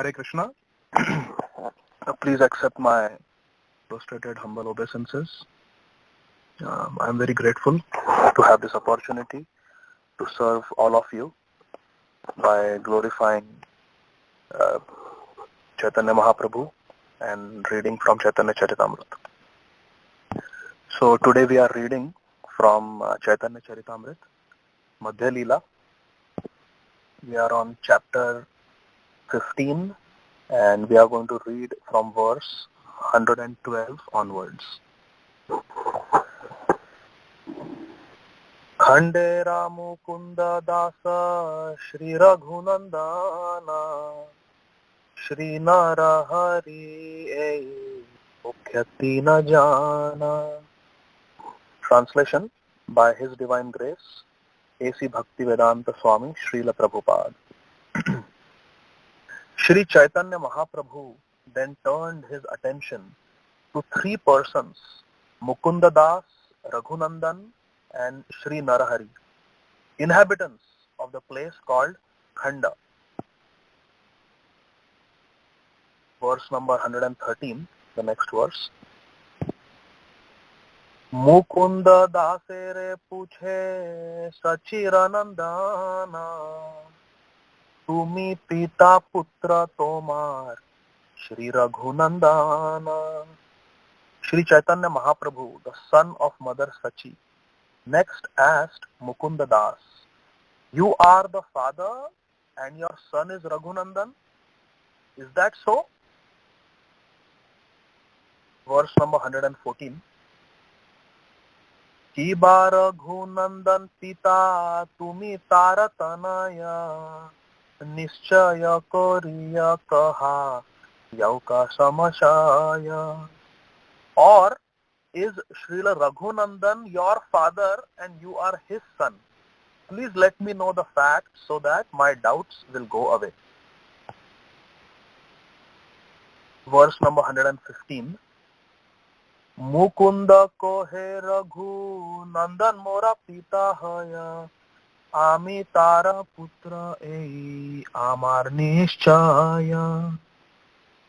Hare Krishna. Please accept my prostrated humble obeisances. I am very grateful to have this opportunity to serve all of you by glorifying Chaitanya Mahaprabhu and reading from Chaitanya Charitamrita. So today we are reading from Chaitanya Charitamrita, Madhya Leela. We are on chapter 15 and we are going to read from verse 112 onwards. Khande Ramu Kunda Dasa Shri Raghunandana Shri Narahari Mukhyati Na Jana. Translation by His Divine Grace, A.C. Bhaktivedanta Swami Srila Prabhupada. Shri Chaitanya Mahaprabhu then turned his attention to three persons, Mukunda Das, Raghunandan and Shri Narahari, inhabitants of the place called Khanda. Verse number 113, the next verse. Mukunda dasere puche Sachiranandana Tumi Pita Putra Tomar Shri Raghunandana. Shri Chaitanya Mahaprabhu, the son of Mother Sachi, next asked Mukunda Das, "You are the father and your son is Raghunandan? Is that so?" Verse number 114. Kiba Raghunandan Pita Tumi Taratanaya Nischaya Koriya Kaha Yauka Samashaya. Or is Srila Raghunandan your father and you are his son? Please let me know the fact so that my doubts will go away. Verse number 115. Mukunda kohe Raghu Nandan mora pita haya Ami tara putra ei amar nischaya.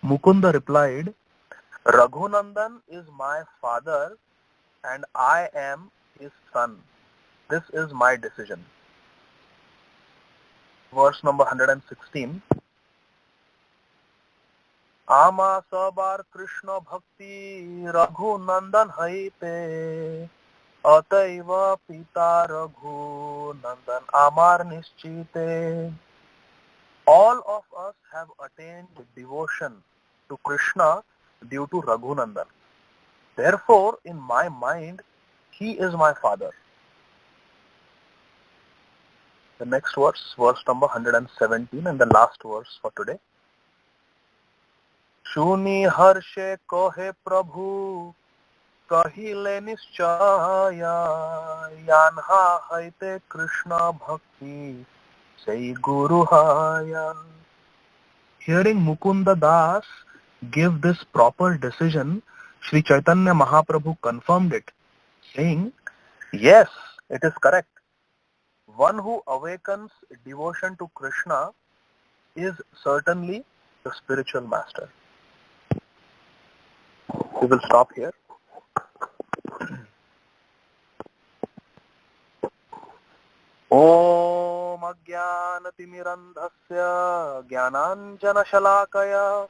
Mukunda replied, Raghunandan is my father and I am his son. This is my decision. Verse number 116. Ama sabar Krishna bhakti Raghunandan haite Ataiva pita Raghunandan amar nischite. All of us have attained devotion to Krishna due to Raghunandan. Therefore, in my mind, he is my father. The next verse, verse number 117 and the last verse for today. Shuni harshe kohe Prabhu kahile nischaya yanha haite Krishna bhakti sei guru haya. Hearing Mukunda Das give this proper decision, Sri Chaitanya Mahaprabhu confirmed it, saying, yes, it is correct. One who awakens devotion to Krishna is certainly the spiritual master. We will stop here. Om Ajnanatimirandhasya Jnananjana Shalakaya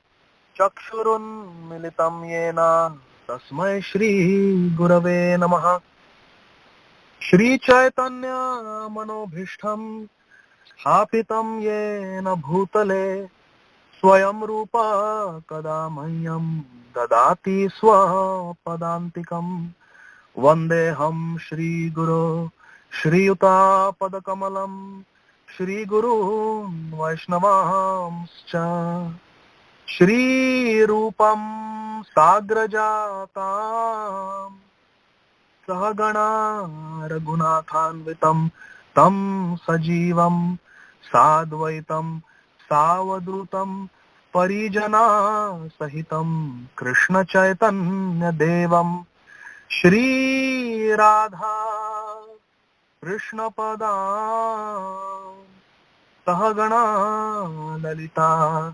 Chakshurun Militam Yena Tasmai Shri Gurave Namaha. Shri Chaitanya Manobhishtham Sthapitam Yena Bhutale Swayam Rupa Kadamanyam Dadati Swapadantikam Vandeham Shri Guru Shri Yuta Padakamalam Shri Guru Vaishnavamscha Shri Rupam Sagrajatam Sahagana Raghunathanvitam Tam Sajivam Sadvaitam Savadutam Parijana Sahitam Krishna Chaitanya Devam Shri Radha Krishna Padam Sahagana Lalita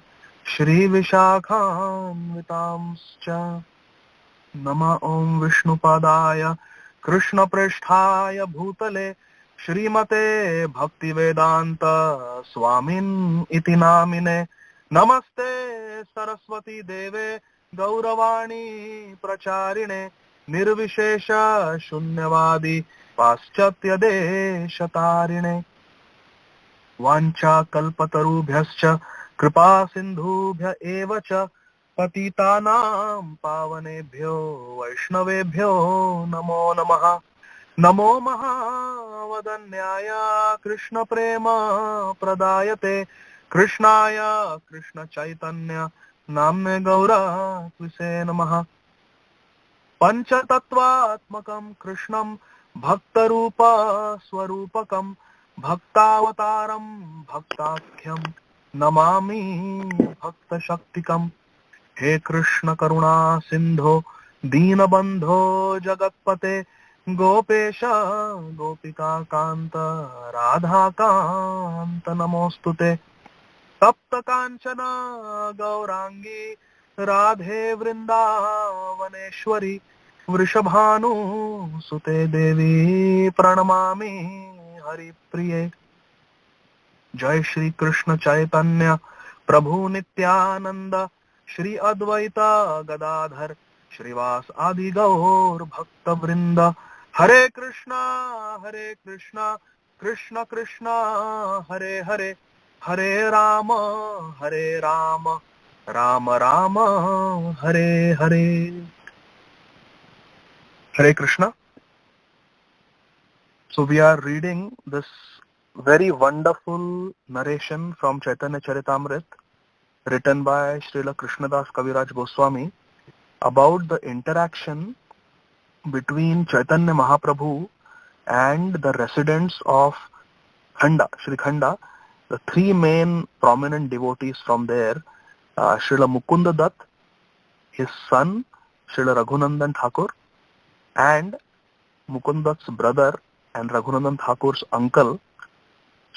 Shri Vishakhamvitamscha. Nama Om Vishnupadaya Krishna Prishthaya Bhutale Shrimate Bhaktivedanta Swamin Iti Namine. Namaste Saraswati Deve Gauravani Pracharine Nirvishesha Shunyavadi Paschatya Deshatarine. Vancha kalpatarubhyascha kripa sindhubhya eva cha patitanam pavanebhyo vaishnavebhyo namo namaha. Namo mahavadanyaya Krishna prema pradayate Krishnaya Krishna chaitanya namne gaura tvise namaha. Panchatattvatmakam Krishnam bhaktarupa swarupakam Bhaktavataram Bhaktakyam Namami Bhakta Shaktikam. He Krishna Karuna Sindho Deenabandho Jagatpate Gopesha Gopika Kanta Radha Kanta Namostute. Tapta Kanchana Gaurangi Radhe Vrindavaneshwari Vrishabhanu Sute Devi Pranamami Hari Priye. Jai Shri Krishna Chaitanya Prabhu Nityananda Shri Advaita Gadadhar Shrivas Adi Gaur Bhakta Vrinda. Hare Krishna Krishna Krishna Hare Hare Hare Rama Rama Rama Hare Hare. Hare Krishna. So we are reading this very wonderful narration from Chaitanya Charitamrita written by Srila Krishnadas Kaviraj Goswami about the interaction between Chaitanya Mahaprabhu and the residents of Khanda, Sri Khanda, the three main prominent devotees from there, Srila Mukunda Dutt, his son Srila Raghunandan Thakur, and Mukunda's brother and Raghunandan Thakur's uncle,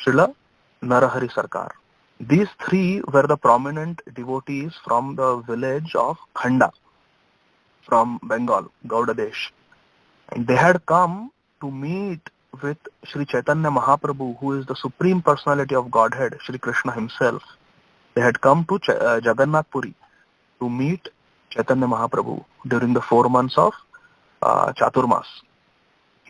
Srila Narahari Sarkar. These three were the prominent devotees from the village of Khanda, from Bengal, Gauda Desh. And they had come to meet with Sri Chaitanya Mahaprabhu, who is the Supreme Personality of Godhead, Sri Krishna himself. They had come to Jagannath Puri to meet Chaitanya Mahaprabhu during the 4 months of Chaturmas.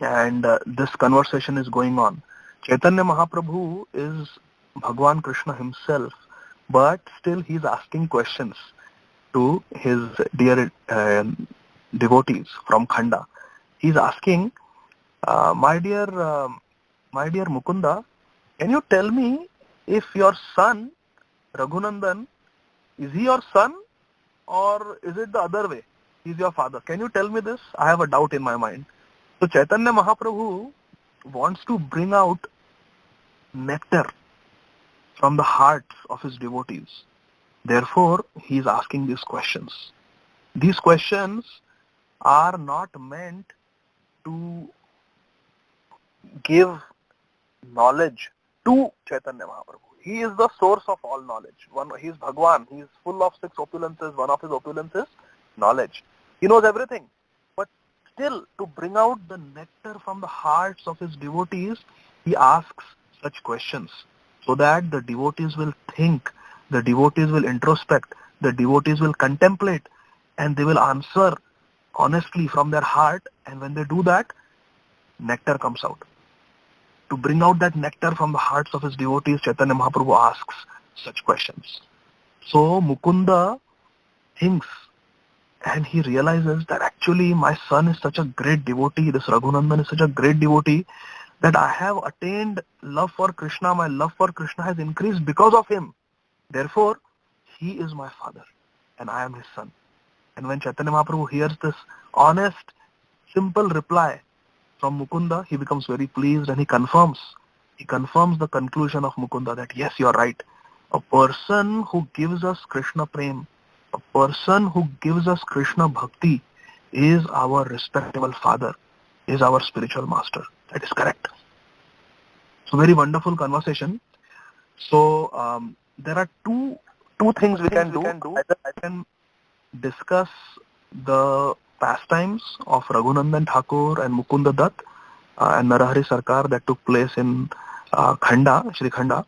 And this conversation is going on. Chaitanya Mahaprabhu is Bhagwan Krishna himself, but still he is asking questions to his dear devotees from Khanda. He is asking, my dear Mukunda, can you tell me if your son Raghunandan, is he your son or is it the other way? He is your father. Can you tell me this? I have a doubt in my mind. So Chaitanya Mahaprabhu wants to bring out nectar from the hearts of his devotees. Therefore, he is asking these questions. These questions are not meant to give knowledge to Chaitanya Mahaprabhu. He is the source of all knowledge. He is Bhagwan. He is full of 6 opulences. One of his opulences is knowledge. He knows everything. But still, to bring out the nectar from the hearts of his devotees, he asks such questions so that the devotees will think, the devotees will introspect, the devotees will contemplate, and they will answer honestly from their heart. And when they do that, nectar comes out. To bring out that nectar from the hearts of his devotees, Chaitanya Mahaprabhu asks such questions. So Mukunda thinks and he realizes that actually my son is such a great devotee, this Raghunandan is such a great devotee that I have attained love for Krishna. My love for Krishna has increased because of him. Therefore, he is my father and I am his son. And when Chaitanya Mahaprabhu hears this honest, simple reply from Mukunda, he becomes very pleased and he confirms the conclusion of Mukunda that yes, you are right. A person who gives us Krishna Prem, a person who gives us Krishna Bhakti is our respectable father, is our spiritual master. That is correct. So very wonderful conversation. So there are two Two things we can do. Either I can discuss the pastimes of Raghunandan Thakur and Mukunda Dutt and Narahari Sarkar that took place in Khanda, Shri Khanda,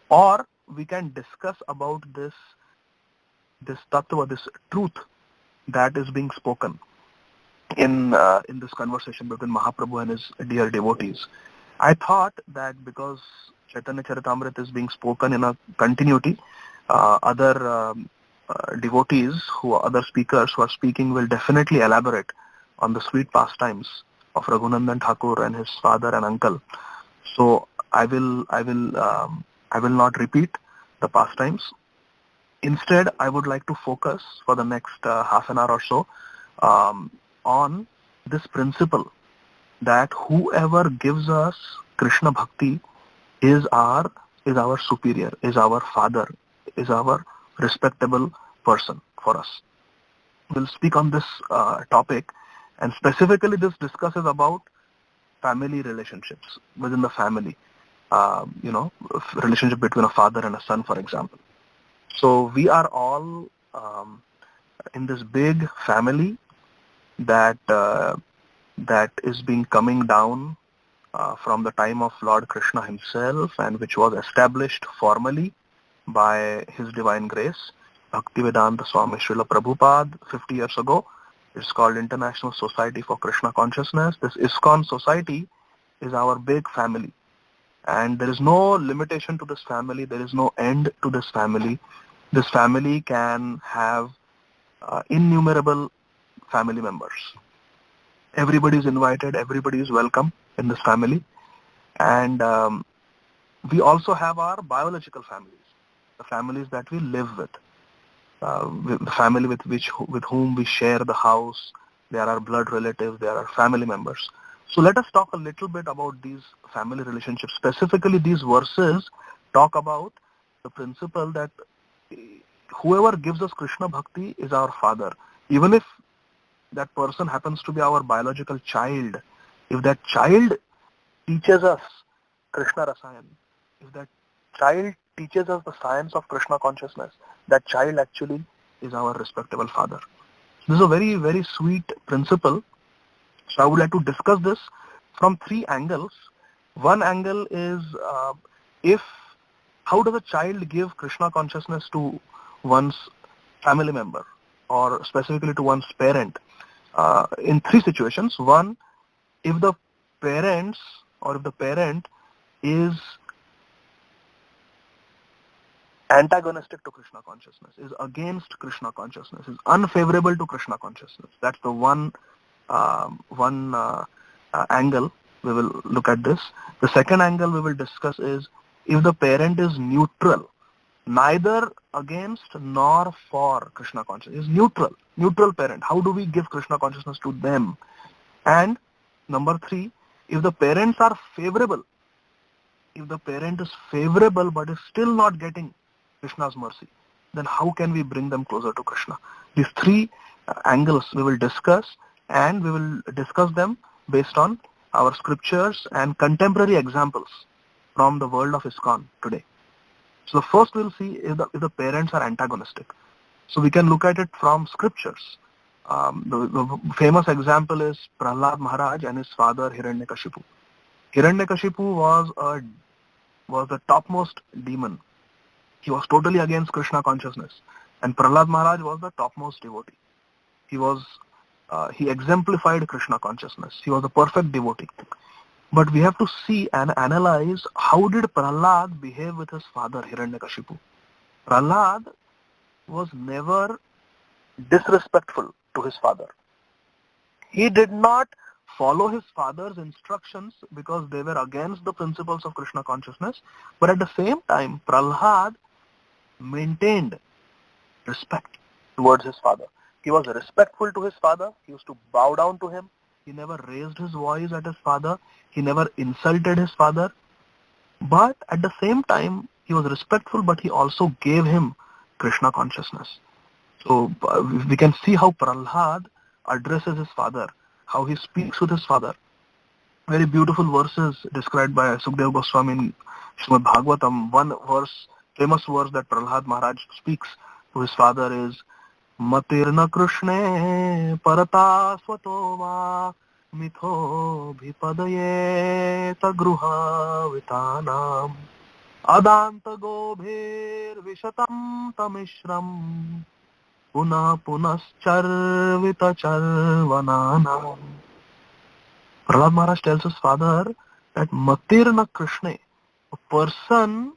or we can discuss about this tattva, this truth that is being spoken in this conversation between Mahaprabhu and his dear devotees. I thought that because Chaitanya Charitamrita is being spoken in a continuity, other devotees, other speakers who are speaking will definitely elaborate on the sweet pastimes of Raghunandan Thakur and his father and uncle. So I will not repeat the pastimes. Instead, I would like to focus for the next half an hour or so on this principle that whoever gives us Krishna Bhakti is our superior, is our father, is our respectable person for us. We'll speak on this topic, and specifically this discusses about family relationships within the family, relationship between a father and a son, for example. So we are all in this big family that is being coming down from the time of Lord Krishna himself, and which was established formally by His Divine Grace, Bhaktivedanta Swami Srila Prabhupada, 50 years ago. It's called International Society for Krishna Consciousness. This ISKCON society is our big family. And there is no limitation to this family. There is no end to this family. This family can have innumerable family members. Everybody is invited. Everybody is welcome in this family. And we also have our biological families, the families that we live with. The family with whom we share the house. They are our blood relatives. They are our family members. So let us talk a little bit about these family relationships. Specifically, these verses talk about the principle that whoever gives us Krishna Bhakti is our father. Even if that person happens to be our biological child, if that child teaches us Krishna Rasayan, if that child teaches us the science of Krishna consciousness, that child actually is our respectable father. This is a very, very sweet principle. So I would like to discuss this from three angles. One angle is how does a child give Krishna consciousness to one's family member, or specifically to one's parent? In three situations. One, if the parent is antagonistic to Krishna consciousness, is against Krishna consciousness, is unfavorable to Krishna consciousness. That's the one angle we will look at this. The second angle we will discuss is if the parent is neutral, neither against nor for Krishna consciousness, is neutral parent. How do we give Krishna consciousness to them? And number three, if the parents are favorable, if the parent is favorable but is still not getting Krishna's mercy, then how can we bring them closer to Krishna? These three angles we will discuss, and we will discuss them based on our scriptures and contemporary examples from the world of ISKCON today. So the first we'll see is if the parents are antagonistic. So we can look at it from scriptures. The famous example is Prahlad Maharaj and his father Hiranyakashipu. Hiranyakashipu was the topmost demon. He was totally against Krishna consciousness, and Prahlad Maharaj was the topmost devotee. He exemplified Krishna consciousness. He was a perfect devotee. But we have to see and analyze how did Prahlad behave with his father Hiranyakashipu. Prahlad was never disrespectful to his father. He did not follow his father's instructions because they were against the principles of Krishna consciousness, but at the same time Prahlad maintained respect towards his father. He was respectful to his father. He used to bow down to him. He never raised his voice at his father. He never insulted his father. But at the same time, he was respectful, but he also gave him Krishna consciousness. So we can see how Prahlad addresses his father, how he speaks with his father. Very beautiful verses described by Sukadeva Goswami in Srimad Bhagavatam. One verse famous verse that Prahlad Maharaj speaks to his father is Matirna Krishne Parata Swatova Mitho Bhipadaye Sagruha Vitanam Adanta Gobhir Vishatam Tamishram Puna Punascharvita Charvananam. Prahlad Maharaj tells his father that Matirna Krishna, a person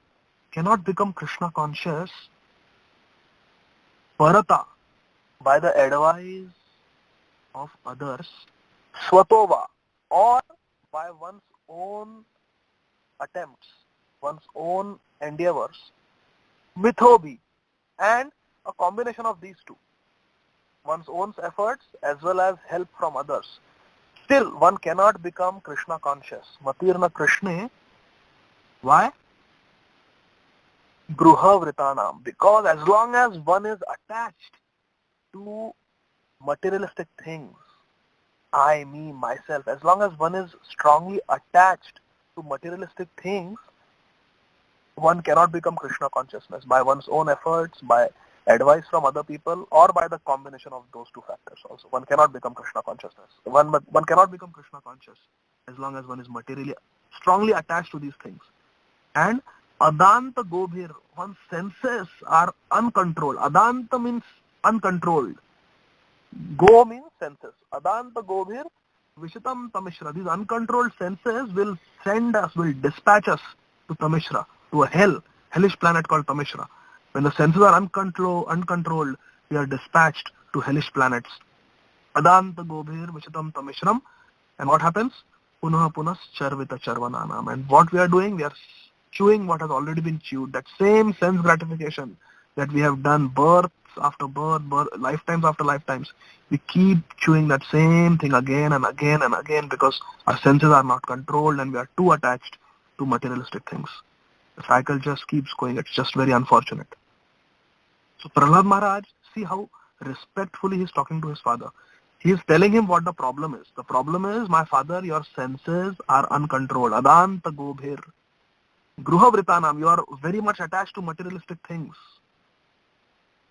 cannot become Krishna conscious, Parata, by the advice of others, Swatova, or by one's own attempts, one's own endeavors, Mithobi, and a combination of these two, one's own efforts as well as help from others. Still, one cannot become Krishna conscious. Matirna Krishna. Why? Gruha Vritanam. Because as long as one is attached to materialistic things, I, me, myself, as long as one is strongly attached to materialistic things, one cannot become Krishna consciousness by one's own efforts, by advice from other people, or by the combination of those two factors also. One cannot become Krishna consciousness. One cannot become Krishna conscious as long as one is materially strongly attached to these things. And Adanta Gobhir, one's senses are uncontrolled. Adanta means uncontrolled. Go means senses. Adanta Gobhir, Vishitam Tamishra. These uncontrolled senses will send us, will dispatch us to Tamishra, to a hellish planet called Tamishra. When the senses are uncontrolled, we are dispatched to hellish planets. Adanta Gobhir Vishitam Tamishram. And what happens? Punaha Punas Charvita Charvananam. And what we are doing, we are chewing what has already been chewed. That same sense gratification that we have done births after birth, lifetimes after lifetimes. We keep chewing that same thing again and again and again because our senses are not controlled and we are too attached to materialistic things. The cycle just keeps going. It's just very unfortunate. So Prahlad Maharaj, see how respectfully he's talking to his father. He is telling him what the problem is. The problem is, my father, your senses are uncontrolled. Adanta Gobhir. Gruha Vritanam, you are very much attached to materialistic things.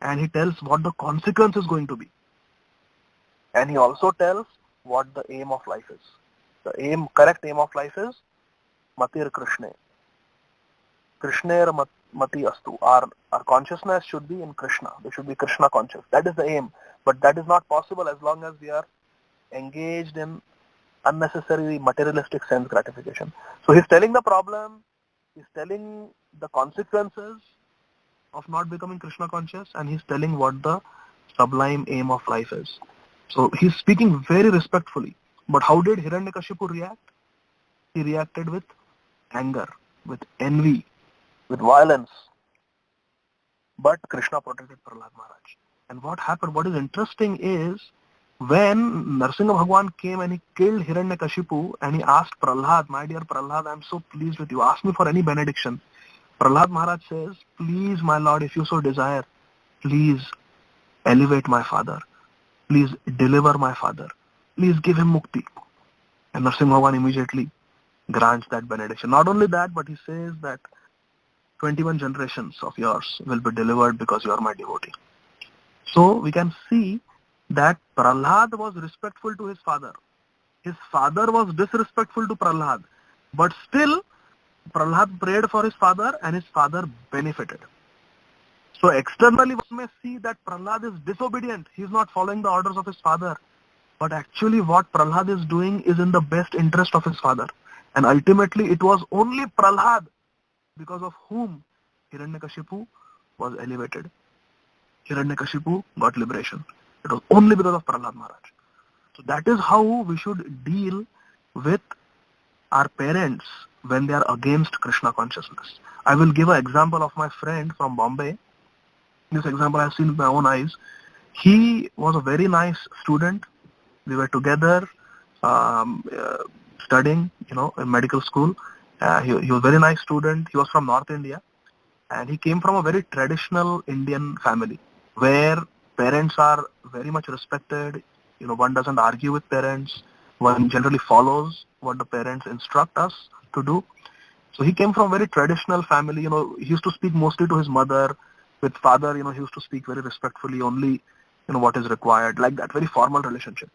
And he tells what the consequence is going to be. And he also tells what the aim of life is. The correct aim of life is Matir Krishna. Krishner Mati Astu. Our consciousness should be in Krishna. We should be Krishna conscious. That is the aim. But that is not possible as long as we are engaged in unnecessary materialistic sense gratification. So he's telling the problem, he's telling the consequences of not becoming Krishna conscious, and he's telling what the sublime aim of life is. So he's speaking very respectfully. But how did Hiranyakashipu react? He reacted with anger, with envy, with violence. But Krishna protected Prahlad Maharaj. And what happened, what is interesting is, when Narsimha Bhagwan came and he killed Hiranyakashipu and he asked Prahlad, my dear Prahlad, I am so pleased with you, ask me for any benediction. Prahlad Maharaj says, please my lord, if you so desire, please elevate my father. Please deliver my father. Please give him mukti. And Narsimha Bhagwan immediately grants that benediction. Not only that, but he says that 21 generations of yours will be delivered because you are my devotee. So we can see that Prahlad was respectful to his father. His father was disrespectful to Prahlad. But still, Prahlad prayed for his father and his father benefited. So externally one may see that Prahlad is disobedient. He is not following the orders of his father. But actually what Prahlad is doing is in the best interest of his father. And ultimately it was only Prahlad because of whom Hiranyakashipu was elevated. Hiranyakashipu got liberation. It was only because of Prahlad Maharaj. So that is how we should deal with our parents when they are against Krishna consciousness. I will give an example of my friend from Bombay. This example I have seen with my own eyes. He was a very nice student. We were together studying, in medical school. He was a very nice student. He was from North India. And he came from a very traditional Indian family where parents are very much respected. One doesn't argue with parents. One generally follows what the parents instruct us to do. So he came from very traditional family. He used to speak mostly to his mother. With father, he used to speak very respectfully, only, what is required, like that, very formal relationship.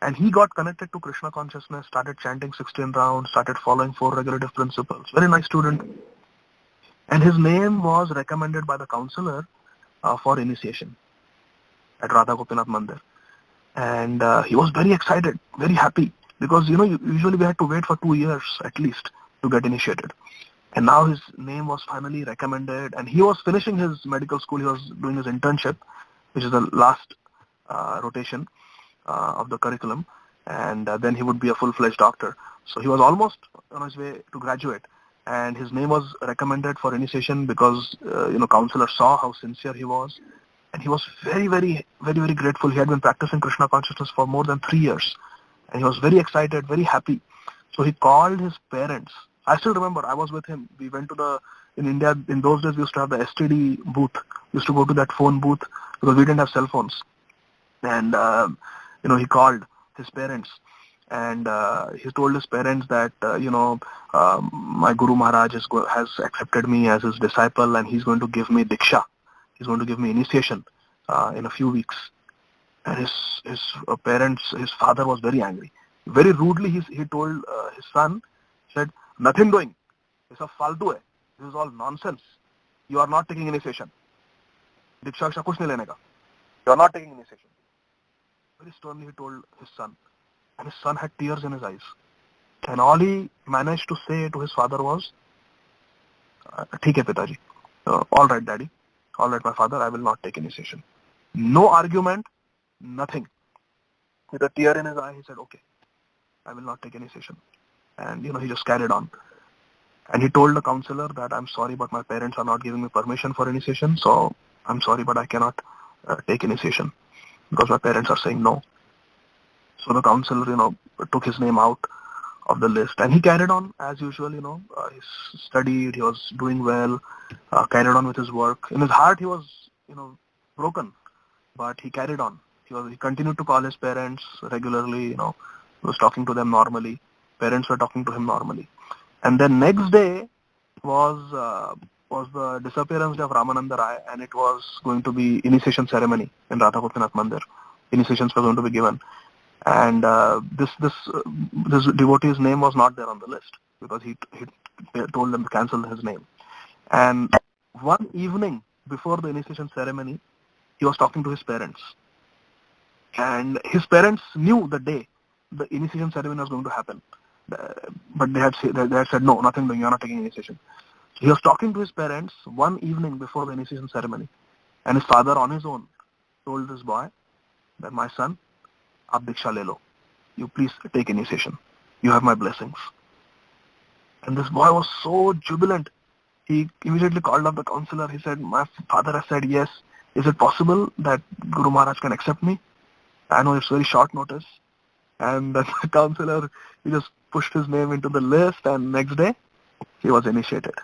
And he got connected to Krishna consciousness, started chanting 16 rounds, started following 4 regulative principles. Very nice student. And his name was recommended by the counselor for initiation at Radha Gopinath Mandir. And he was very excited, very happy, because, usually we had to wait for 2 years at least to get initiated. And now his name was finally recommended, and he was finishing his medical school. He was doing his internship, which is the last rotation of the curriculum, and then he would be a full-fledged doctor. So he was almost on his way to graduate, and his name was recommended for initiation because, counselor saw how sincere he was, and he was very, very, very, very grateful. He had been practicing Krishna consciousness for more than 3 years, and he was very excited, very happy. So he called his parents. I still remember, I was with him. We went to in India, in those days, we used to have the STD booth. We used to go to that phone booth because we didn't have cell phones. And, he called his parents. And he told his parents that, my Guru Maharaj has accepted me as his disciple, and he's going to give me Diksha. He's going to give me initiation in a few weeks. And his parents, his father was very angry. Very rudely, he told his son, said, nothing doing. This is faltu hai. This is all nonsense. You are not taking initiation. Diksha kuch nahi lene ka. You are not taking initiation. Very sternly he told his son. And his son had tears in his eyes. And all he managed to say to his father was, "Theek hai Pitaji. All right, Daddy. All right, my father, I will not take initiation." No argument, nothing. With a tear in his eye, he said, "Okay, I will not take initiation." And, he just carried on. And he told the counselor that, "I'm sorry, but my parents are not giving me permission for initiation, so I'm sorry, but I cannot take initiation because my parents are saying no." So the counselor, took his name out of the list, and he carried on as usual. He studied, he was doing well, carried on with his work. In his heart, he was, broken, but he carried on. He continued to call his parents regularly. He was talking to them normally. Parents were talking to him normally. And then next day was the disappearance day of Ramananda Rai, and it was going to be initiation ceremony in Radha Gopinath Mandir. Initiations were going to be given. And this devotee's name was not there on the list because he told them to cancel his name. And one evening before the initiation ceremony, he was talking to his parents. And his parents knew the day the initiation ceremony was going to happen. But they had said, "No, nothing doing, you are not taking initiation." So he was talking to his parents one evening before the initiation ceremony. And his father on his own told this boy that, "My son, aap Diksha le lo. You please take initiation. You have my blessings." And this boy was so jubilant. He immediately called up the counselor. He said, "My father has said yes. Is it possible that Guru Maharaj can accept me? I know it's very short notice." And the counselor, he just pushed his name into the list, and next day, he was initiated.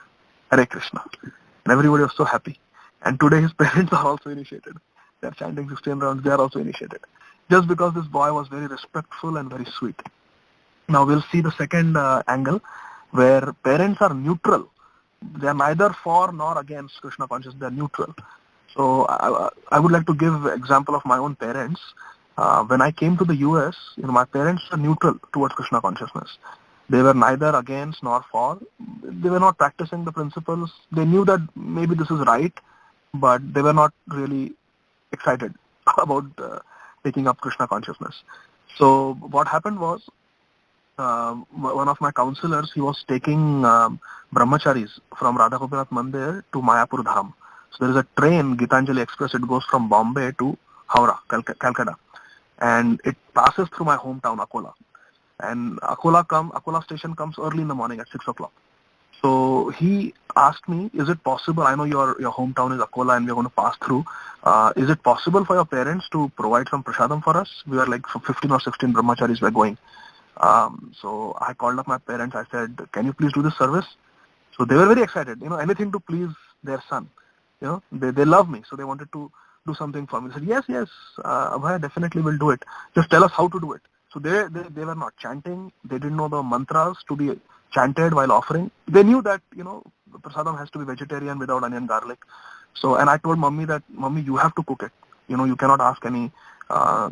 Hare Krishna. And everybody was so happy. And today his parents are also initiated. They are chanting 16 rounds, they are also initiated. Just because this boy was very respectful and very sweet. Now we'll see the second angle, where parents are neutral. They are neither for nor against Krishna consciousness, they are neutral. So I would like to give example of my own parents. When I came to the US, my parents were neutral towards Krishna consciousness. They were neither against nor for. They were not practicing the principles. They knew that maybe this is right, but they were not really excited about taking up Krishna consciousness. So what happened was, one of my counselors, he was taking brahmacharis from Radha Gopinath Mandir to Mayapur Dham. So there is a train, Gitanjali Express, it goes from Bombay to Howrah, Calcutta. And it passes through my hometown, Akola. And Akola station comes early in the morning at 6 o'clock. So he asked me, "Is it possible, I know your hometown is Akola and we are going to pass through, is it possible for your parents to provide some prasadam for us?" We were like 15 or 16 brahmacharis were going. So I called up my parents. I said, "Can you please do this service?" So they were very excited, anything to please their son. They love me, so they wanted to do something for me. They said, yes, Abhay, definitely will do it. Just tell us how to do it. So they were not chanting. They didn't know the mantras to be chanted while offering. They knew that, prasadam has to be vegetarian without onion garlic. So, and I told Mummy that, Mummy, you have to cook it. You cannot ask uh,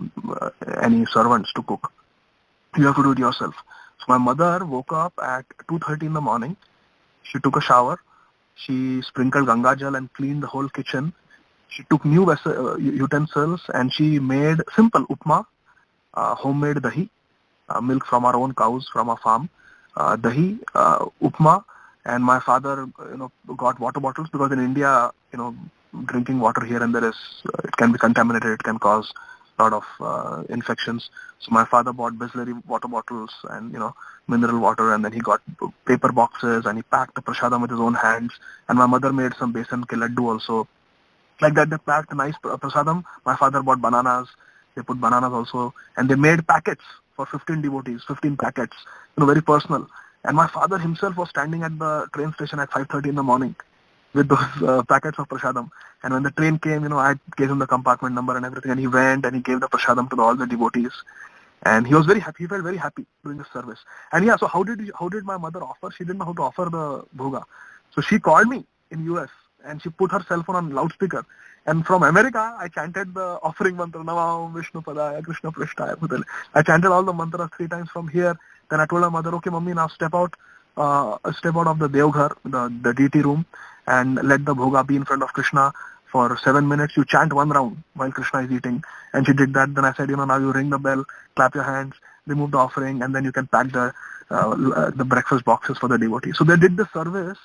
any servants to cook. You have to do it yourself. So my mother woke up at 2:30 in the morning. She took a shower. She sprinkled Ganga Jal and cleaned the whole kitchen. She took new utensils and she made simple upma, homemade dahi, milk from our own cows from our farm, dahi, upma, and my father, got water bottles because in India, drinking water here and there it can be contaminated, it can cause a lot of infections. So my father bought Bisleri water bottles and, mineral water, and then he got paper boxes and he packed the prasadam with his own hands. And my mother made some besan ke laddu also. Like that, they packed nice prasadam. My father bought bananas. They put bananas also. And they made packets for 15 devotees, 15 packets, very personal. And my father himself was standing at the train station at 5:30 in the morning with those packets of prasadam. And when the train came, I gave him the compartment number and everything. And he went and he gave the prasadam to all the devotees. And he was very happy. He felt very happy doing the service. And yeah, so how did my mother offer? She didn't know how to offer the bhoga. So she called me in US and she put her cell phone on loudspeaker. And from America, I chanted the offering mantra, Namam Vishnu Padaya Krishna Prishtaya Bhutale. I chanted all the mantras 3 times from here. Then I told my mother, okay, Mummy, now step out of the Devghar, the deity room, and let the bhoga be in front of Krishna. For 7 minutes, you chant 1 round while Krishna is eating. And she did that. Then I said, now you ring the bell, clap your hands, remove the offering, and then you can pack the breakfast boxes for the devotees. So they did the service,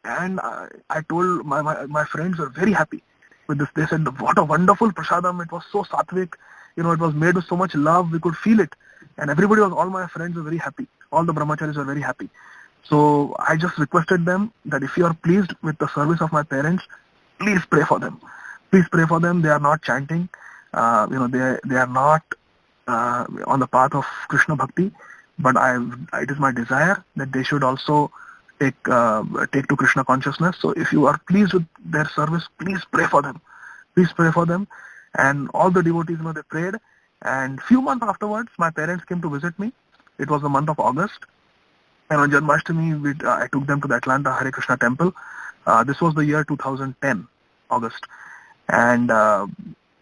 and I told my friends were very happy with this. They said, what a wonderful prasadam. It was so sattvic. It was made with so much love. We could feel it. And all my friends were very happy. All the brahmacharis were very happy. So I just requested them that if you are pleased with the service of my parents, please pray for them. Please pray for them. They are not chanting. They are not on the path of Krishna Bhakti. But it is my desire that they should also take to Krishna consciousness. So if you are pleased with their service, please pray for them. Please pray for them. And all the devotees, they prayed. And few months afterwards, my parents came to visit me. It was the month of August. And on Janmashtami, I took them to the Atlanta Hare Krishna temple. This was the year 2010, August. And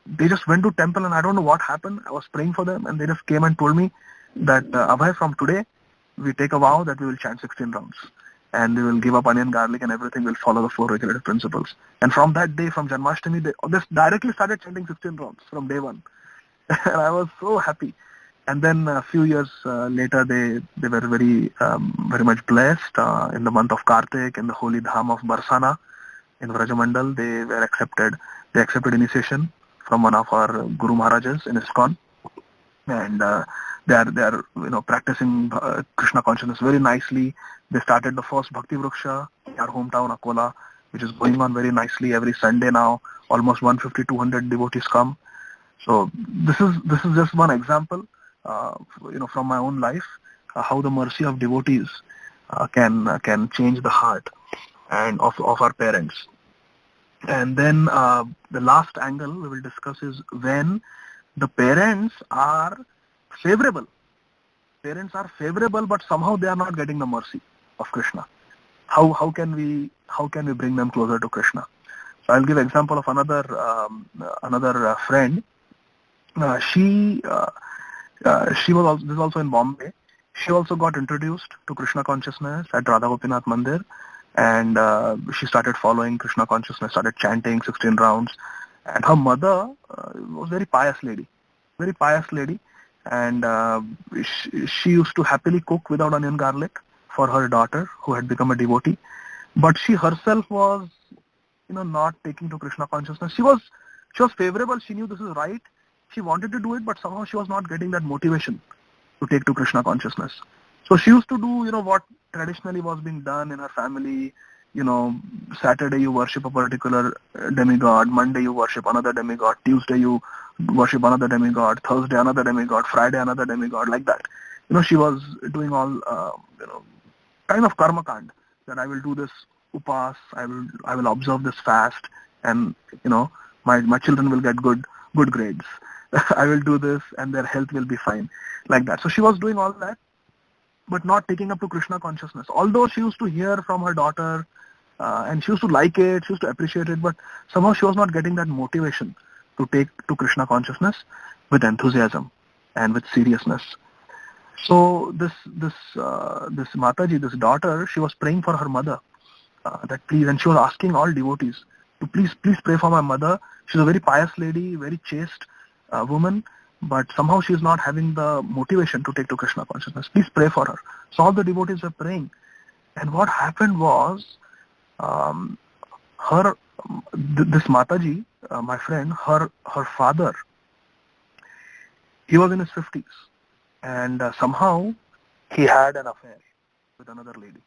they just went to temple, and I don't know what happened. I was praying for them, and they just came and told me that, Abhay, from today, we take a vow that we will chant 16 rounds. And we will give up onion, garlic, and everything. We'll follow the 4 regulative principles. And from that day, from Janmashtami, they directly started chanting 16 rounds from day 1. And I was so happy. And then a few years later, they were very much blessed. In the month of Kartik, in the holy dham of Barsana, in Vrajamandal, they accepted initiation from one of our Guru Maharajas in ISKCON. And they are practicing Krishna consciousness very nicely. They started the first Bhakti Vriksha in our hometown, Akola, which is going on very nicely every Sunday now. Almost 150-200 devotees come. So this is just one example, from my own life, how the mercy of devotees can change the heart and of our parents. And then the last angle we will discuss is when the parents are favorable. Parents are favorable, but somehow they are not getting the mercy of Krishna. How can we bring them closer to Krishna? So I'll give example of another friend. She was this is also in Bombay. She also got introduced to Krishna consciousness at Radha Gopinath Mandir, and she started following Krishna consciousness, started chanting 16 rounds. And her mother was very pious lady, and she used to happily cook without onion garlic for her daughter who had become a devotee. But she herself was, not taking to Krishna consciousness. She was favorable. She knew this is right. She wanted to do it, but somehow she was not getting that motivation to take to Krishna consciousness. So she used to do, what traditionally was being done in her family. Saturday you worship a particular demigod, Monday you worship another demigod, Tuesday you worship another demigod, Thursday another demigod, Friday another demigod, like that. She was doing all, kind of karma kand, that I will do this upas, I will observe this fast, and, my children will get good grades. I will do this and their health will be fine, like that. So she was doing all that. but not taking up to Krishna consciousness. Although she used to hear from her daughter, and she used to like it, she used to appreciate it, but somehow she was not getting that motivation to take to Krishna consciousness with enthusiasm and with seriousness. So this Mataji, this daughter, she was praying for her mother, that please, and she was asking all devotees to please pray for my mother. She's a very pious lady, very chaste woman, but somehow she is not having the motivation to take to Krishna consciousness. Please pray for her. So all the devotees were praying, and what happened was, um, this Mataji, my friend, her father, he was in his 50s, and somehow he had an affair with another lady.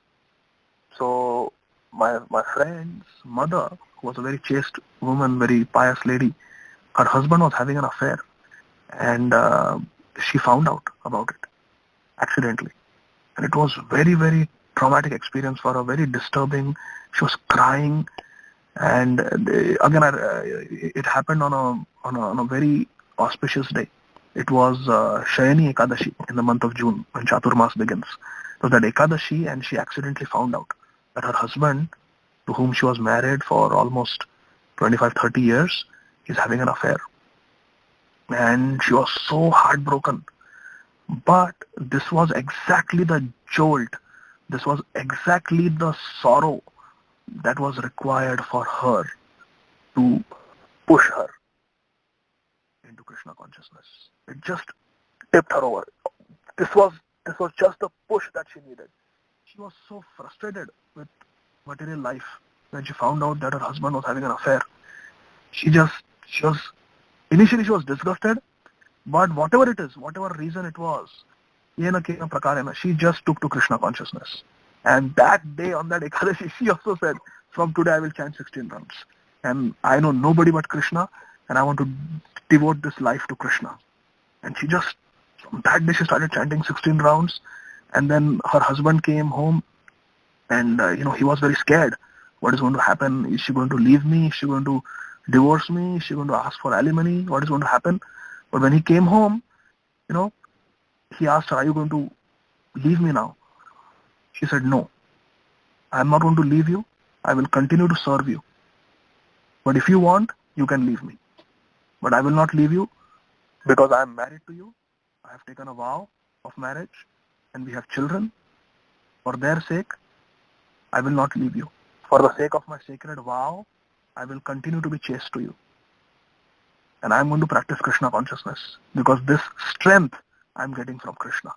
So my friend's mother, who was a very chaste woman, very pious lady, her husband was having an affair, and she found out about it accidentally, and it was very, very traumatic experience for her, very disturbing. She was crying, and again, it happened on a very auspicious day. It was Shayani Ekadashi in the month of June, when Chaturmas begins. It was that Ekadashi, and she accidentally found out that her husband, to whom she was married for almost 25-30 years, is having an affair. And she was so heartbroken. But this was exactly the jolt, this was exactly the sorrow that was required for her to push her into Krishna consciousness. It just tipped her over. This was just the push that she needed. She was so frustrated with material life when she found out that her husband was having an affair. Initially she was disgusted, but whatever it is, whatever reason it was, yena kena prakarena, she just took to Krishna consciousness. And that day, on that Ekadashi, she also said, from today I will chant 16 rounds. And I know nobody but Krishna, and I want to devote this life to Krishna. And she just, from that day, she started chanting 16 rounds. And then her husband came home, and he was very scared. What is going to happen? Is she going to leave me? Is she going to divorce me? Is she going to ask for alimony? What is going to happen? But when he came home, he asked her, are you going to leave me now? She said, no, I am not going to leave you. I will continue to serve you. But if you want, you can leave me. But I will not leave you, because I am married to you. I have taken a vow of marriage, and we have children. For their sake, I will not leave you. For the sake of my sacred vow, I will continue to be chaste to you. And I am going to practice Krishna consciousness, because this strength I am getting from Krishna.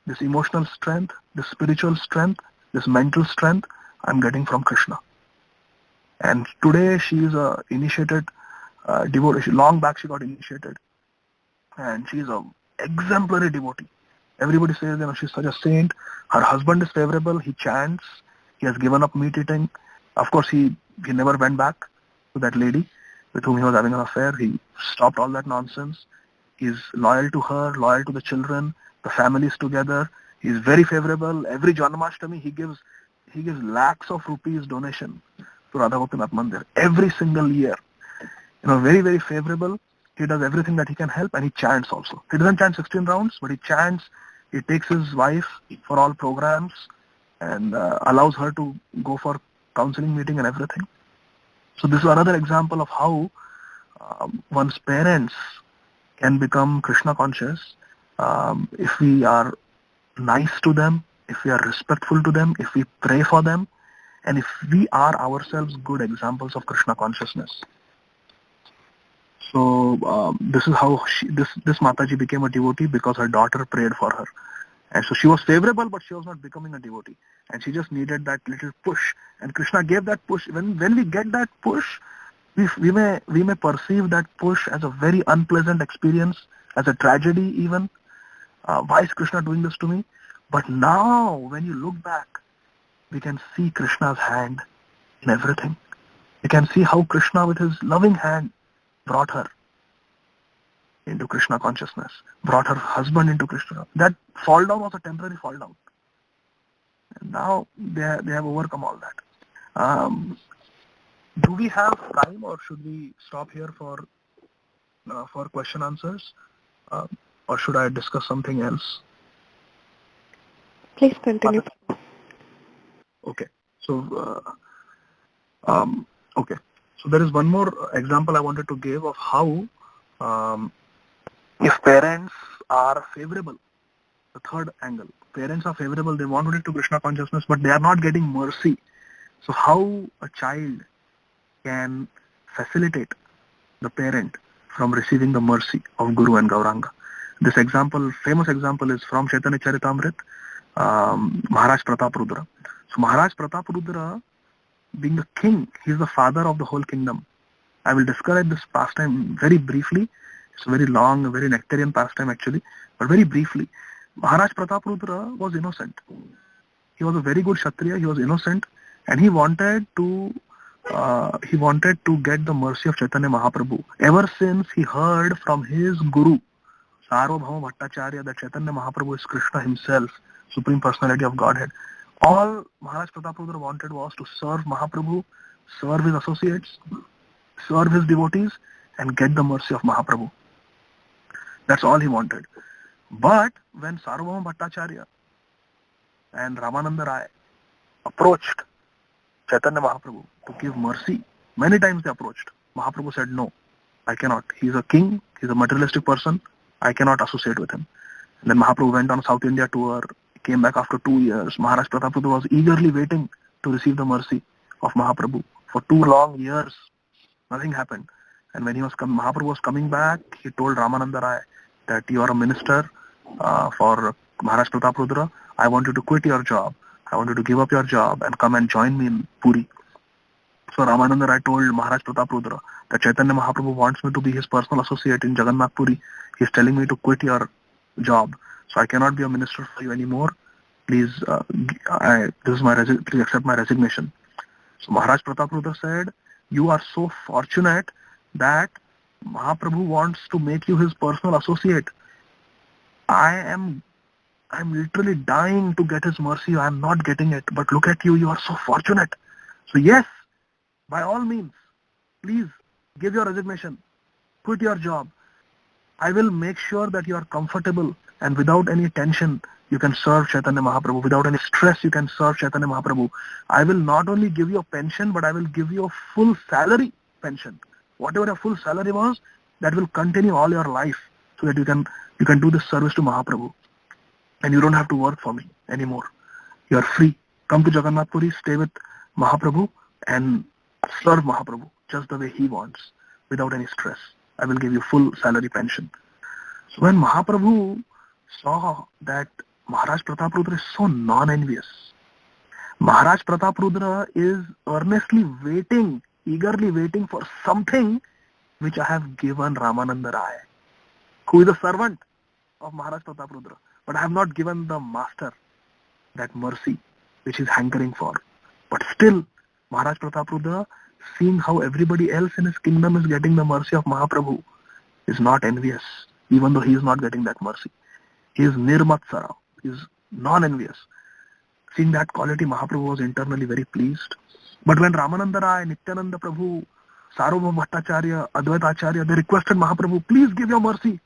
This emotional strength, this spiritual strength, this mental strength, I am getting from Krishna. And today she is a initiated devotee. Long back she got initiated. And she is a exemplary devotee. Everybody says, she's such a saint. Her husband is favorable. He chants. He has given up meat eating. Of course, he never went back to that lady with whom he was having an affair. He stopped all that nonsense. He's loyal to her, loyal to the children. The family is together. He's very favorable. Every Janmashtami, he gives lakhs of rupees donation to Radha Gopinath Mandir every single year. Very, very favorable. He does everything that he can help, and he chants also. He doesn't chant 16 rounds, but he chants. He takes his wife for all programs and allows her to go for counseling meeting and everything. So this is another example of how one's parents can become Krishna conscious if we are nice to them, if we are respectful to them, if we pray for them, and if we are ourselves good examples of Krishna consciousness. So this is how this Mataji became a devotee, because her daughter prayed for her. And so she was favorable, but she was not becoming a devotee. And she just needed that little push. And Krishna gave that push. When we get that push, we may perceive that push as a very unpleasant experience, as a tragedy even. Why is Krishna doing this to me? But now, when you look back, we can see Krishna's hand in everything. We can see how Krishna, with his loving hand, brought her into Krishna consciousness, brought her husband into Krishna. That fall down was a temporary fall down. And now they have overcome all that. Do we have time, or should we stop here for question answers? Or should I discuss something else? Please continue. Okay. So, okay. So there is one more example I wanted to give of how if parents are favorable, the third angle, parents are favorable, they want to lead to Krishna consciousness, but they are not getting mercy. So how a child can facilitate the parent from receiving the mercy of Guru and Gauranga. This example, famous example, is from Chaitanya Charitamrit, Maharaj Pratap Rudra. So Maharaj Pratap Rudra, being the king, he is the father of the whole kingdom. I will describe this pastime very briefly. It's a very long, very nectarian pastime actually, but very briefly. Maharaj Pratap Rudra was innocent. He was a very good Kshatriya, he was innocent, and he wanted to get the mercy of Chaitanya Mahaprabhu. Ever since he heard from his guru, Sarvabhauma Bhattacharya, that Chaitanya Mahaprabhu is Krishna himself, Supreme Personality of Godhead, all Maharaj Pratap Rudra wanted was to serve Mahaprabhu, serve his associates, serve his devotees, and get the mercy of Mahaprabhu. That's all he wanted. But when Sarvabhauma Bhattacharya and Ramananda Rai approached Chaitanya Mahaprabhu to give mercy, many times they approached. Mahaprabhu said, no, I cannot. He's a king, he's a materialistic person, I cannot associate with him. And then Mahaprabhu went on South India tour, came back after 2 years. Maharaj Pratap Rudra was eagerly waiting to receive the mercy of Mahaprabhu. For 2 long years, nothing happened. And when Mahaprabhu was coming back, he told Ramananda Rai that you are a minister for Maharaj Pratap Rudra. I want you to quit your job. I want you to give up your job and come and join me in Puri. So Ramananda Rai told Maharaj Pratap Rudra that Chaitanya Mahaprabhu wants me to be his personal associate in Jagannath Puri. He's telling me to quit your job. So I cannot be a minister for you anymore. Please, please accept my resignation. So Maharaj Pratap Rudra said, you are so fortunate that Mahaprabhu wants to make you his personal associate. I'm literally dying to get his mercy. I'm not getting it. But look at you, you are so fortunate. So yes, by all means, please give your resignation. Quit your job. I will make sure that you are comfortable and without any tension you can serve Chaitanya Mahaprabhu. Without any stress you can serve Chaitanya Mahaprabhu. I will not only give you a pension, but I will give you a full salary pension. Whatever your full salary was, that will continue all your life so that you can do this service to Mahaprabhu. And you don't have to work for me anymore. You are free. Come to Jagannath Puri, stay with Mahaprabhu and serve Mahaprabhu just the way he wants, without any stress. I will give you full salary pension. So when Mahaprabhu saw that Maharaj Pratap Rudra is so non-envious, Maharaj Pratap Rudra is earnestly waiting, eagerly waiting for something which I have given Ramananda Rai, who is a servant of Maharaj Pratap Rudra. But I have not given the master that mercy which he is hankering for. But still, Maharaj Pratap Rudra, seeing how everybody else in his kingdom is getting the mercy of Mahaprabhu, is not envious, even though he is not getting that mercy. He is nirmatsara, he is non-envious. Seeing that quality, Mahaprabhu was internally very pleased. But when Ramananda Rai, Nityananda Prabhu, Sarvabhauma Bhattacharya, Advaita Acharya, they requested Mahaprabhu, please give your mercy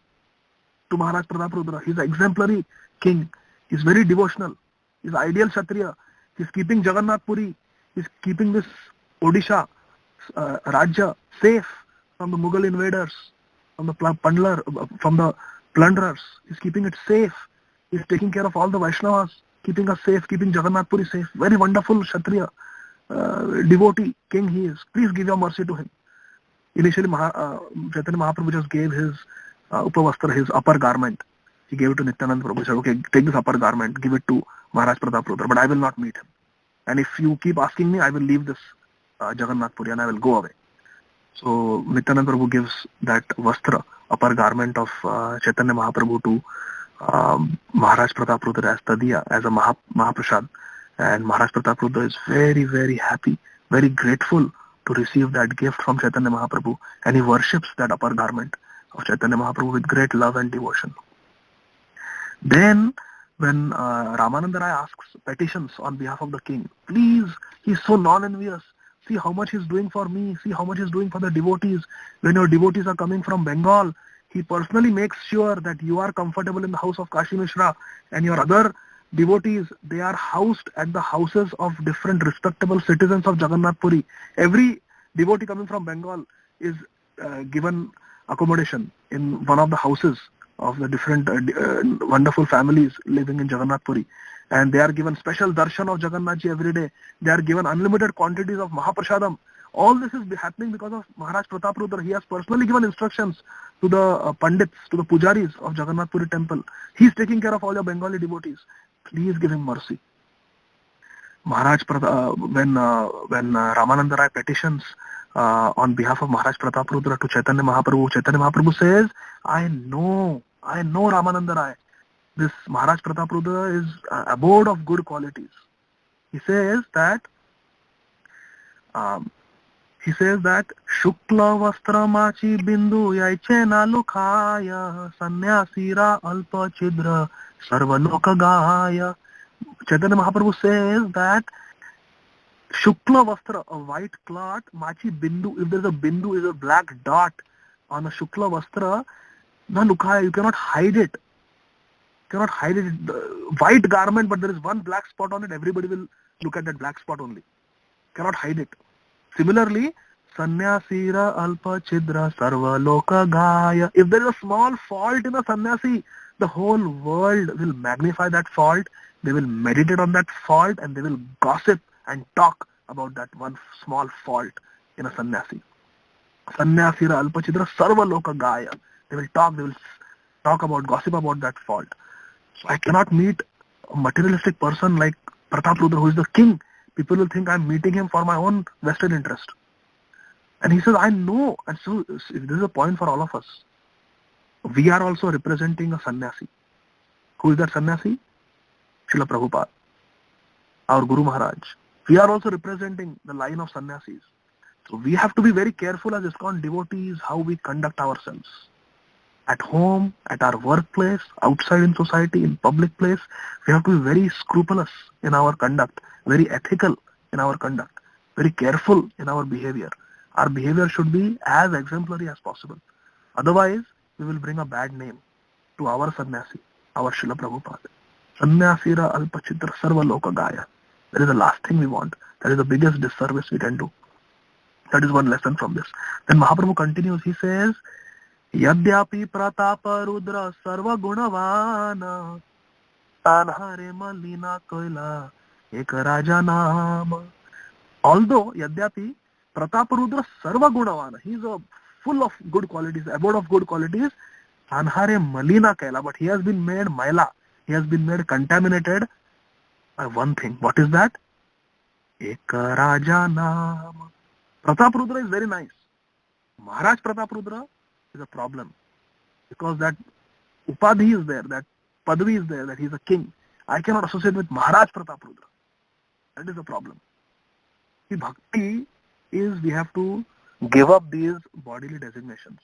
to Maharaj Pratap Rudra. He is an exemplary king. He is very devotional. He is ideal Kshatriya. He is keeping Jagannath Puri. He is keeping this Odisha, Rajya safe from the Mughal invaders, from the plunderers. He is keeping it safe. He is taking care of all the Vaishnavas, keeping us safe, keeping Jagannath Puri safe. Very wonderful Kshatriya, devotee, king he is. Please give your mercy to him. Initially, Chaitanya Mahaprabhu just gave his upavastra, his upper garment. He gave it to Nityananda Prabhu. He said, okay, take this upper garment, give it to Maharaj Pratap Rudra, but I will not meet him. And if you keep asking me, I will leave this Jagannath Puri and I will go away. So Nityananda Prabhu gives that vastra, upper garment of Chaitanya Mahaprabhu to Maharaj Pratap Rudra as Tadiya, as a Mahaprasad. And Maharaj Pratap Rudra is very, very happy, very grateful to receive that gift from Chaitanya Mahaprabhu, and he worships that upper garment of Chaitanya Mahaprabhu with great love and devotion. Then when Ramananda Rai asks petitions on behalf of the king, please, he is so non-envious, see how much he is doing for me, see how much he is doing for the devotees. When your devotees are coming from Bengal, he personally makes sure that you are comfortable in the house of Kashi Mishra, and your other devotees, they are housed at the houses of different respectable citizens of Jagannath Puri. Every devotee coming from Bengal is given accommodation in one of the houses of the different wonderful families living in Jagannath Puri. And they are given special darshan of Jagannath Ji every day. They are given unlimited quantities of Mahaprasadam. All this is happening because of Maharaj Pratap Rudra. He has personally given instructions to the pandits, to the pujaris of Jagannath Puri temple. He is taking care of all your Bengali devotees. Please give him mercy. Maharaj, when Ramananda Rai petitions on behalf of Maharaj Pratap Rudra to Chaitanya Mahaprabhu says, I know Ramananda Rai. This Maharaj Pratap Rudra is abode of good qualities. He says that Shukla Vastra Machi Bindu Yaichena Lukhaya Sanyasira Alpa Chidra Sarvaloka Gaya. Chaitanya Mahaprabhu says that Shukla Vastra, a white cloth, Machi Bindu, if there is a Bindu, is a black dot on a Shukla Vastra, na Lukhaya, you cannot hide it. White garment, but there is one black spot on it, everybody will look at that black spot only. Cannot hide it. Similarly, Sanyasira Alpa Chidra Sarva Loka Gaya. If there is a small fault in a sannyasi, the whole world will magnify that fault. They will meditate on that fault and they will gossip and talk about that one small fault in a sannyasi. Sanyasira Alpa Chidra Sarva Loka Gaya. They will talk about, gossip about that fault. So I cannot meet a materialistic person like Pratap Rudra, who is the king. People will think I'm meeting him for my own vested interest. And he says, I know. And so this is a point for all of us. We are also representing a sannyasi. Who is that sannyasi? Srila Prabhupada, our Guru Maharaj. We are also representing the line of sannyasis. So we have to be very careful as ISKCON devotees how we conduct ourselves. At home, at our workplace, outside in society, in public place, we have to be very scrupulous in our conduct, very ethical in our conduct, very careful in our behavior. Our behavior should be as exemplary as possible. Otherwise, we will bring a bad name to our sannyasi, our Srila Prabhupada. Sanyasira Alpachitra Sarva Loka Gaya. That is the last thing we want. That is the biggest disservice we can do. That is one lesson from this. Then Mahaprabhu continues, he says, Yadyapi Pratapa Rudra Sarva Gunavana Tanhare Malina Koila Eka Raja Nama. Although Yadyapi Pratapa Rudra Sarva Gunavana, he is full of good qualities, abode of good qualities, Tanhare Malina Kaila, but he has been made Maila, he has been made contaminated by one thing. What is that? Eka Raja Nama. Pratap Rudra is very nice. Maharaj Pratap Rudra is a problem because that upadhi is there, that padvi is there, that he is a king. I cannot associate with Maharaj Pratap Rudra. That is the problem. The bhakti is we have to give up these bodily designations.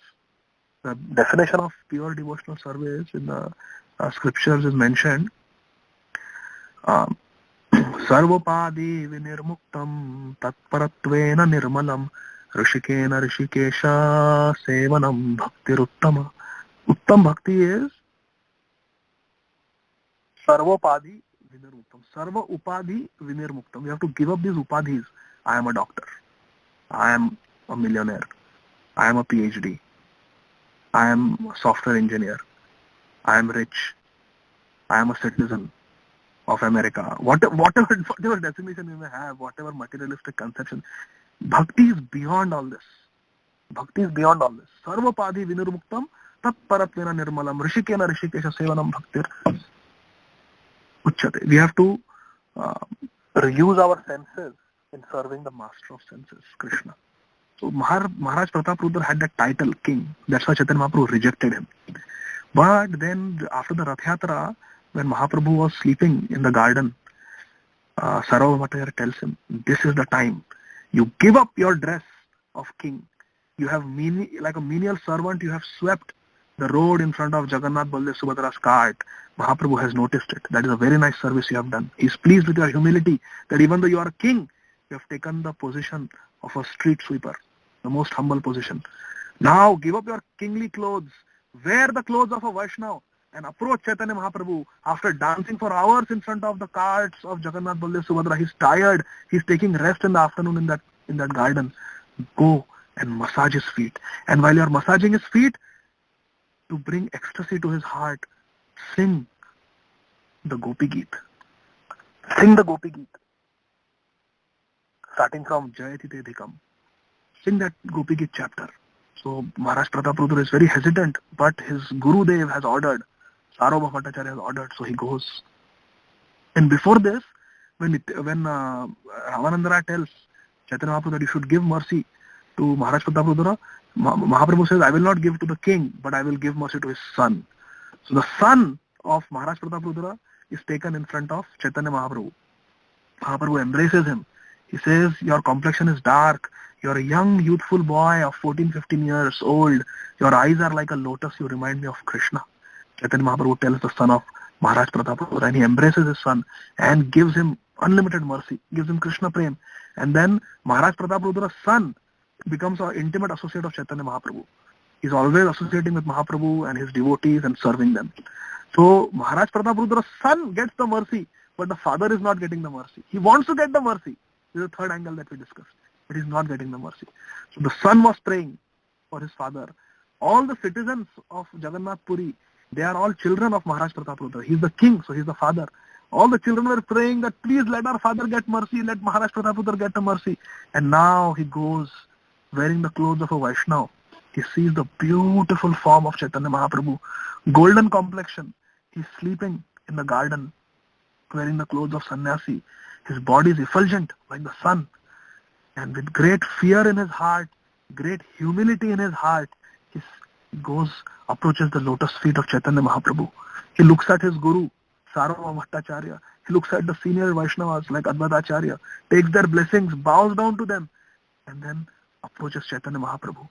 The definition of pure devotional service in the scriptures is mentioned. Sarvopadi vinirmuktam tatparatvena nirmalam Rishikena Rishikesha Sevanam Bhakti Uttama. Uttam Bhakti is Sarvopadi Vinirmuktam. Sarva Upadi Vinirmuktam. You have to give up these upadhis. I am a doctor. I am a millionaire. I am a PhD. I am a software engineer. I am rich. I am a citizen of America. Whatever designation you may have, whatever materialistic conception, Bhakti is beyond all this. Bhakti is beyond all this. Sarvapadi vinirmuktam tat paratvena nirmalam rishikena rishikesha sevanam bhaktir uchyate. We have to use our senses in serving the master of senses, Krishna. So Maharaj Pratap Rudra had that title, king. That's why Chaitanya Mahaprabhu rejected him. But then after the Rath Yatra, when Mahaprabhu was sleeping in the garden, Sarvabhaumata tells him, this is the time. You give up your dress of king. You have like a menial servant, you have swept the road in front of Jagannath Baldev Subhadra's cart. Mahaprabhu has noticed it. That is a very nice service you have done. He is pleased with your humility, that even though you are a king, you have taken the position of a street sweeper, the most humble position. Now give up your kingly clothes. Wear the clothes of a Vaishnava. and approach Chaitanya Mahaprabhu after dancing for hours in front of the carts of Jagannath, Baldev, Subhadra. He's tired. He's taking rest in the afternoon in that garden. Go and massage his feet. And while you're massaging his feet, to bring ecstasy to his heart, sing the Gopi Geet. Sing the Gopi Geet. Starting from Jayati Te Dhikam. Sing that Gopi Geet chapter. So Maharaj Prataprudra is very hesitant, but his Guru Dev has ordered. Sarvabhauma Bhattacharya has ordered, so he goes. And before this, when Ramanandara tells Chaitanya Mahaprabhu that you should give mercy to Maharaj Prataprudra, Mahaprabhu says, I will not give to the king, but I will give mercy to his son. So the son of Maharaj Prataprudra is taken in front of Chaitanya Mahaprabhu. Mahaprabhu embraces him. He says, your complexion is dark. You're a young, youthful boy of 14, 15 years old. Your eyes are like a lotus. You remind me of Krishna. Chaitanya Mahaprabhu tells the son of Maharaj Prataprudra, and he embraces his son and gives him unlimited mercy, gives him Krishna Prem. And then Maharaj Pratapudra's son becomes an intimate associate of Chaitanya Mahaprabhu. He's always associating with Mahaprabhu and his devotees and serving them. So Maharaj Pratapudra's son gets the mercy, but the father is not getting the mercy. He wants to get the mercy. This is the third angle that we discussed. But he's not getting the mercy. So the son was praying for his father. All the citizens of Jagannath Puri, they are all children of Maharaj Prataprudra. He's the king, so he's the father. All the children were praying that please let our father get mercy, let Maharaj Prataprudra get the mercy. And now he goes wearing the clothes of a Vaishnava. He sees the beautiful form of Chaitanya Mahaprabhu, golden complexion. He's sleeping in the garden, wearing the clothes of sannyasi. His body is effulgent like the sun. And with great fear in his heart, great humility in his heart, he approaches the lotus feet of Chaitanya Mahaprabhu. He looks at his guru, Sarvabhauma Bhattacharya. He looks at the senior Vaishnavas like Advaitacharya, takes their blessings, bows down to them, and then approaches Chaitanya Mahaprabhu.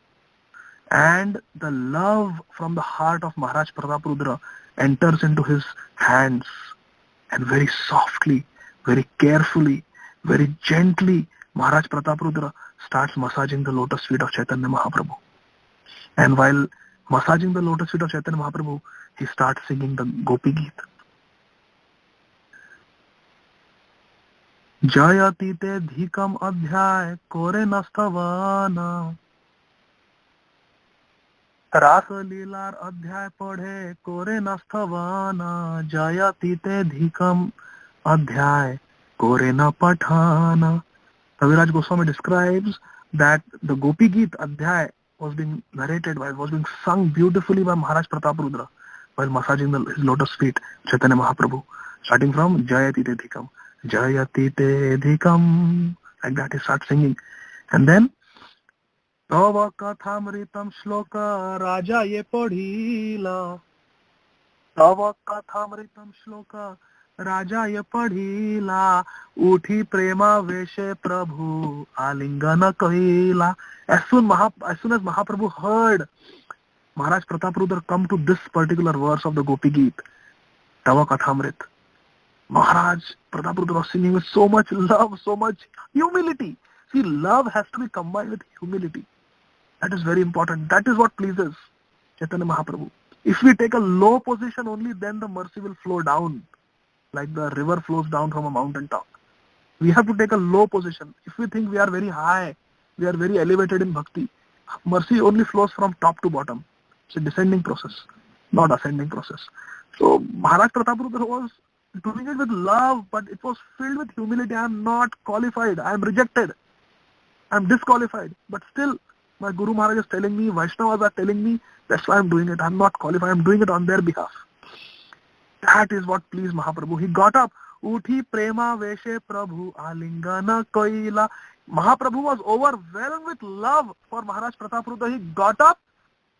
And the love from the heart of Maharaj Prataprudra enters into his hands, and very softly, very carefully, very gently, Maharaj Prataprudra starts massaging the lotus feet of Chaitanya Mahaprabhu. And while massaging the lotus feet of Chaitanya Mahaprabhu, he starts singing the Gopi Geet. Jayati te dhikam adhyay kore nastavana. Rasa Leelar adhyay padhe kore nastavana. Jayati te dhikam adhyay kore na pathana. Kaviraj Goswami describes that the Gopi Geet Adhyay was being narrated, was being sung beautifully by Maharaj Prataprudra while massaging his lotus feet, Chaitanya Mahaprabhu, starting from Jayati Te Dhikam. Jayati Te Dhikam. Like that he starts singing. And then Tava Kathamritam Shloka Raja Ye Padhila. Tava Kathamritam Shloka Raja Ye Padhila. Uthi Prema Veshe Prabhu Alingana Kahila. As soon as Mahaprabhu heard Maharaj Prataprudra come to this particular verse of the Gopi Geet, Tava Kathamrit, Maharaj Prataprudra was singing with so much love, so much humility. See, love has to be combined with humility. That is very important. That is what pleases Chaitanya Mahaprabhu. If we take a low position only, then the mercy will flow down, like the river flows down from a mountain top. We have to take a low position. If we think we are very high, we are very elevated in bhakti, mercy only flows from top to bottom. It's a descending process, not ascending process. So Maharaj Prataprudra was doing it with love, but it was filled with humility. I am not qualified. I am rejected. I am disqualified. But still, my Guru Maharaj is telling me, Vaishnavas are telling me, that's why I am doing it. I am not qualified. I am doing it on their behalf. That is what pleased Mahaprabhu. He got up. Uthi prema veshe Prabhu alingana koila. Mahaprabhu was overwhelmed with love for Maharaj Prataprudra. He got up.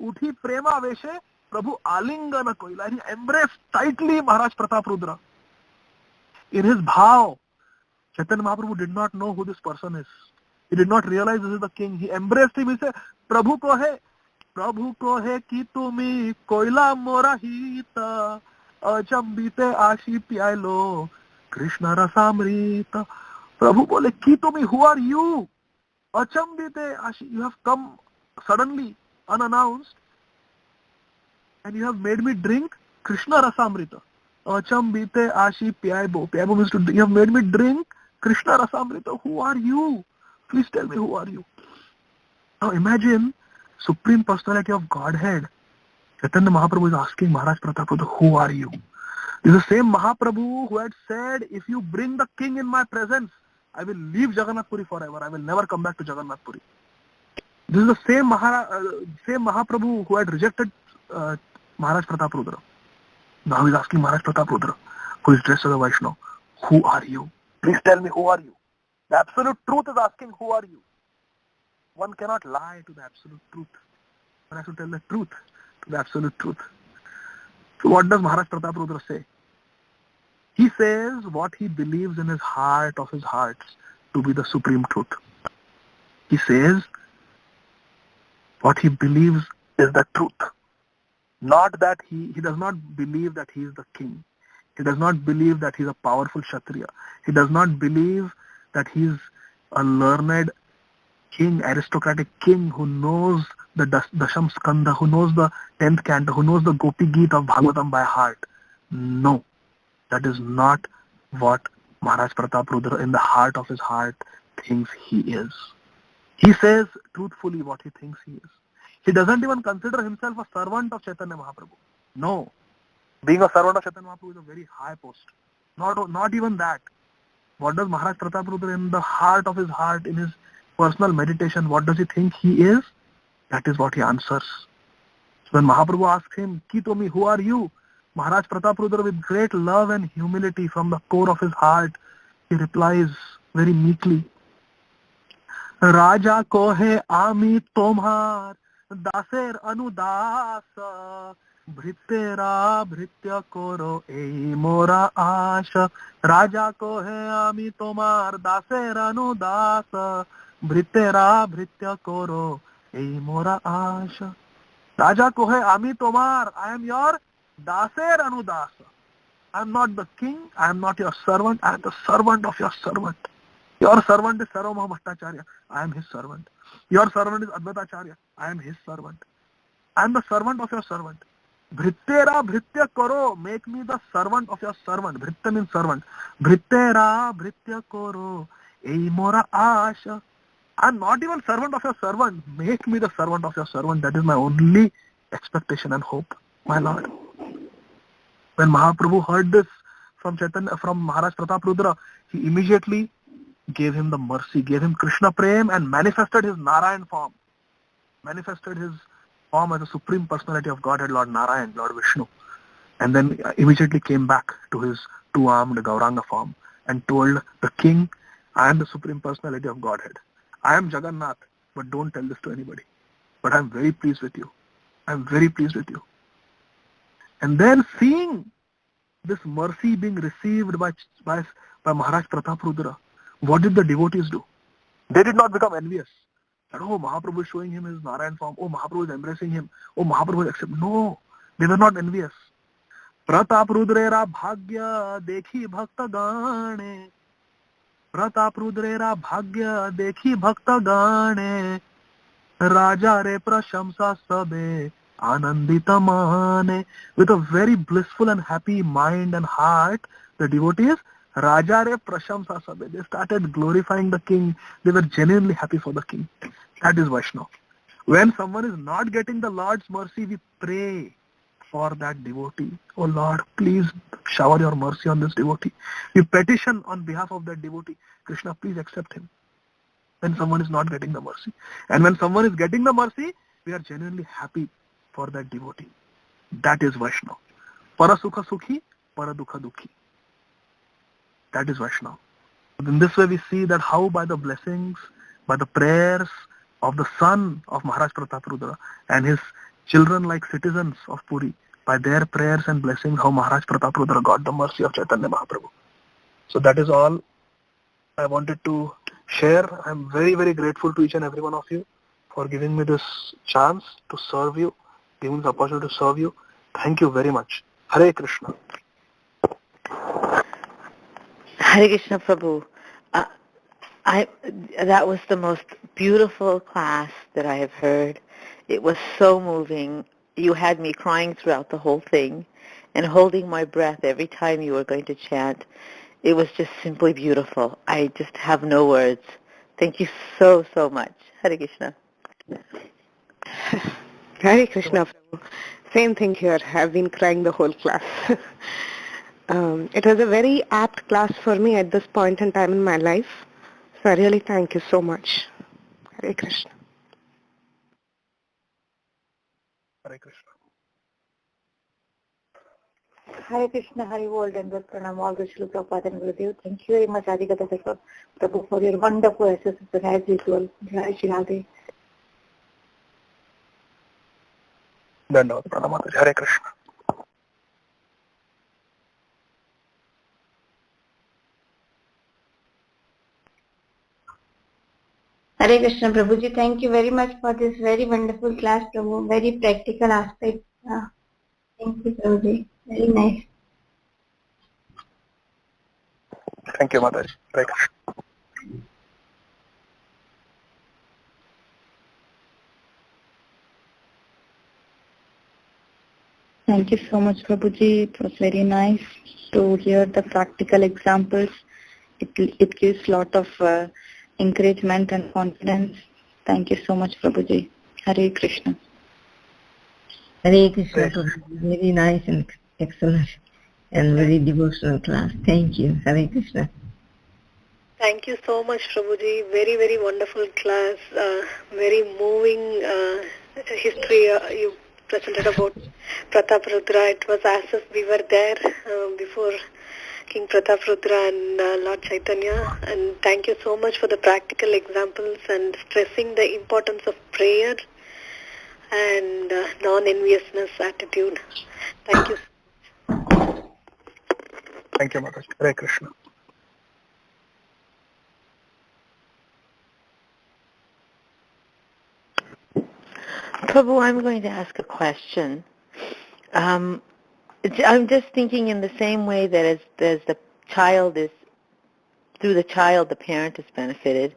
Uthi prema veshe Prabhu alingana koila. And he embraced tightly Maharaj Prataprudra. In his bhav, Chaitanya Mahaprabhu did not know who this person is. He did not realize this is the king. He embraced him. He said, Prabhu ko hai ki tumi koila mora hita. Achambite ashi pialo Krishna rasamrita. Prabhu bole, ki tumi, who are you? Achambite ashi, you have come suddenly, unannounced, and you have made me drink Krishna Rasamrita. Achambite Ashi Pyaibo. Pyaibo means to, you have made me drink Krishna Rasamrita. Who are you? Please tell me, who are you? Now imagine Supreme Personality of Godhead. Chaitanya Mahaprabhu is asking Maharaj Prataprudra, who are you? This is the same Mahaprabhu who had said, if you bring the king in my presence, I will leave Jagannath Puri forever. I will never come back to Jagannath Puri. This is the same Mahaprabhu who had rejected Maharaj Prataprudra. Now he is asking Maharaj Prataprudra, who is dressed as a Vaishnava, who are you? Please tell me, who are you? The absolute truth is asking, who are you? One cannot lie to the absolute truth. One has to tell the truth to the absolute truth. So what does Maharaj Prataprudra say? He says what he believes in his heart of his hearts to be the supreme truth. He says what he believes is the truth. Not that he does not believe that he is the king. He does not believe that he is a powerful Kshatriya. He does not believe that he is a learned king, aristocratic king who knows the Dasham Skanda, who knows the 10th canto, who knows the Gopi Geet of Bhagavatam by heart. No, that is not what Maharaj Prataprudra in the heart of his heart thinks he is. He says truthfully what he thinks he is. He doesn't even consider himself a servant of Chaitanya Mahaprabhu. No. Being a servant of Chaitanya Mahaprabhu is a very high post. Not even that. What does Maharaj Prataprudra in the heart of his heart, in his personal meditation, what does he think he is? That is what he answers. So when Mahaprabhu asks him, Kitomi, who are you? Maharaj Prataprudra, with great love and humility from the core of his heart, he replies very meekly, Raja kohe ami tomhar daser anudasa bhritera bhritya koro ei mora asha. Raja kohe ami tomar daser anudasa bhritera bhritya koro ei mora asha. Raja kohe ami tomar, I am your daser anudasa. I am not the king, I am not your servant, I am the servant of your servant. Your servant is Sarvabhauma Bhattacharya, I am his servant. Your servant is Advaitacharya, I am his servant. I am the servant of your servant. Bhrittera bhritya koro, make me the servant of your servant. Bhritta means servant. Bhrittera bhritya koro, ei mora asha. I am not even servant of your servant. Make me the servant of your servant. That is my only expectation and hope, my Lord. When Mahaprabhu heard this from Maharaj Prataprudra, he immediately gave him the mercy, gave him Krishna Prem and manifested his Narayan form. Manifested his form as a supreme personality of Godhead, Lord Narayan, Lord Vishnu. And then immediately came back to his two-armed Gauranga form and told the king, I am the supreme personality of Godhead. I am Jagannath, but don't tell this to anybody. But I am very pleased with you. I am very pleased with you. And then seeing this mercy being received by Maharaj Prataprudra, what did the devotees do? They did not become envious. That, oh, Mahaprabhu is showing him his Narayan form. Oh, Mahaprabhu is embracing him. Oh, Mahaprabhu is accepting. No, they were not envious. Prataprudrera bhagya dekhi bhakta gane. Prataprudrera bhagya dekhi bhakta gane. Raja re prashamsa sabe anandita mane. With a very blissful and happy mind and heart, the devotees, Raja re prashamsa sabe, they started glorifying the king. They were genuinely happy for the king. That is Vaishnava. When someone is not getting the Lord's mercy, we pray for that devotee. Oh Lord, please shower your mercy on this devotee. We petition on behalf of that devotee. Krishna, please accept him. When someone is not getting the mercy. And when someone is getting the mercy, we are genuinely happy for that devotee. That is Vaishnava. Para sukha sukhi, para dukha dukhi. That is Vaishnava. In this way we see that how by the blessings, by the prayers of the son of Maharaj Prataprudra and his children like citizens of Puri, by their prayers and blessings, how Maharaj Prataprudra got the mercy of Chaitanya Mahaprabhu. So that is all I wanted to share. I am very, very grateful to each and every one of you for giving me this chance to serve you, giving me the opportunity to serve you. Thank you very much. Hare Krishna. Hare Krishna, Prabhu. That was the most beautiful class that I have heard. It was so moving. You had me crying throughout the whole thing. and holding my breath every time you were going to chant. It was just simply beautiful. I just have no words. Thank you so, so much. Hare Krishna. Hare Krishna, Prabhu. Same thing here. I've been crying the whole class. It was a very apt class for me at this point in time in my life. So I really thank you so much. Hare Krishna. Hare Krishna. Hare Krishna, Hari Bol, and Pranam, all the Srila Prabhupada and Gurudev. Thank you very much, Adi Gadadhar Prabhu, for your wonderful assistance as usual. Jai Shri Radhe. Dandavad Pranam Mataji. Hare Krishna. Hare Krishna, Prabhuji. Thank you very much for this very wonderful class, Prabhu. Very practical aspect. Thank you, Prabhuji. Very nice. Thank you, Mataji. Hare Krishna. Thank you so much, Prabhuji. It was very nice to hear the practical examples. It gives a lot of encouragement and confidence. Thank you so much, Prabhuji. Hare Krishna. Hare Krishna, very nice and excellent and very devotional class. Thank you. Hare Krishna. Thank you so much, Prabhuji. Very, very wonderful class. Very moving history you presented about Prataparudra. It was as if we were there before King Prataparudra and Lord Chaitanya. And thank you so much for the practical examples and stressing the importance of prayer and non-enviousness attitude. Thank you. Thank you, Mataji. Hare Krishna. Prabhu, I'm going to ask a question. I'm just thinking in the same way that as the child is, through the child, the parent is benefited.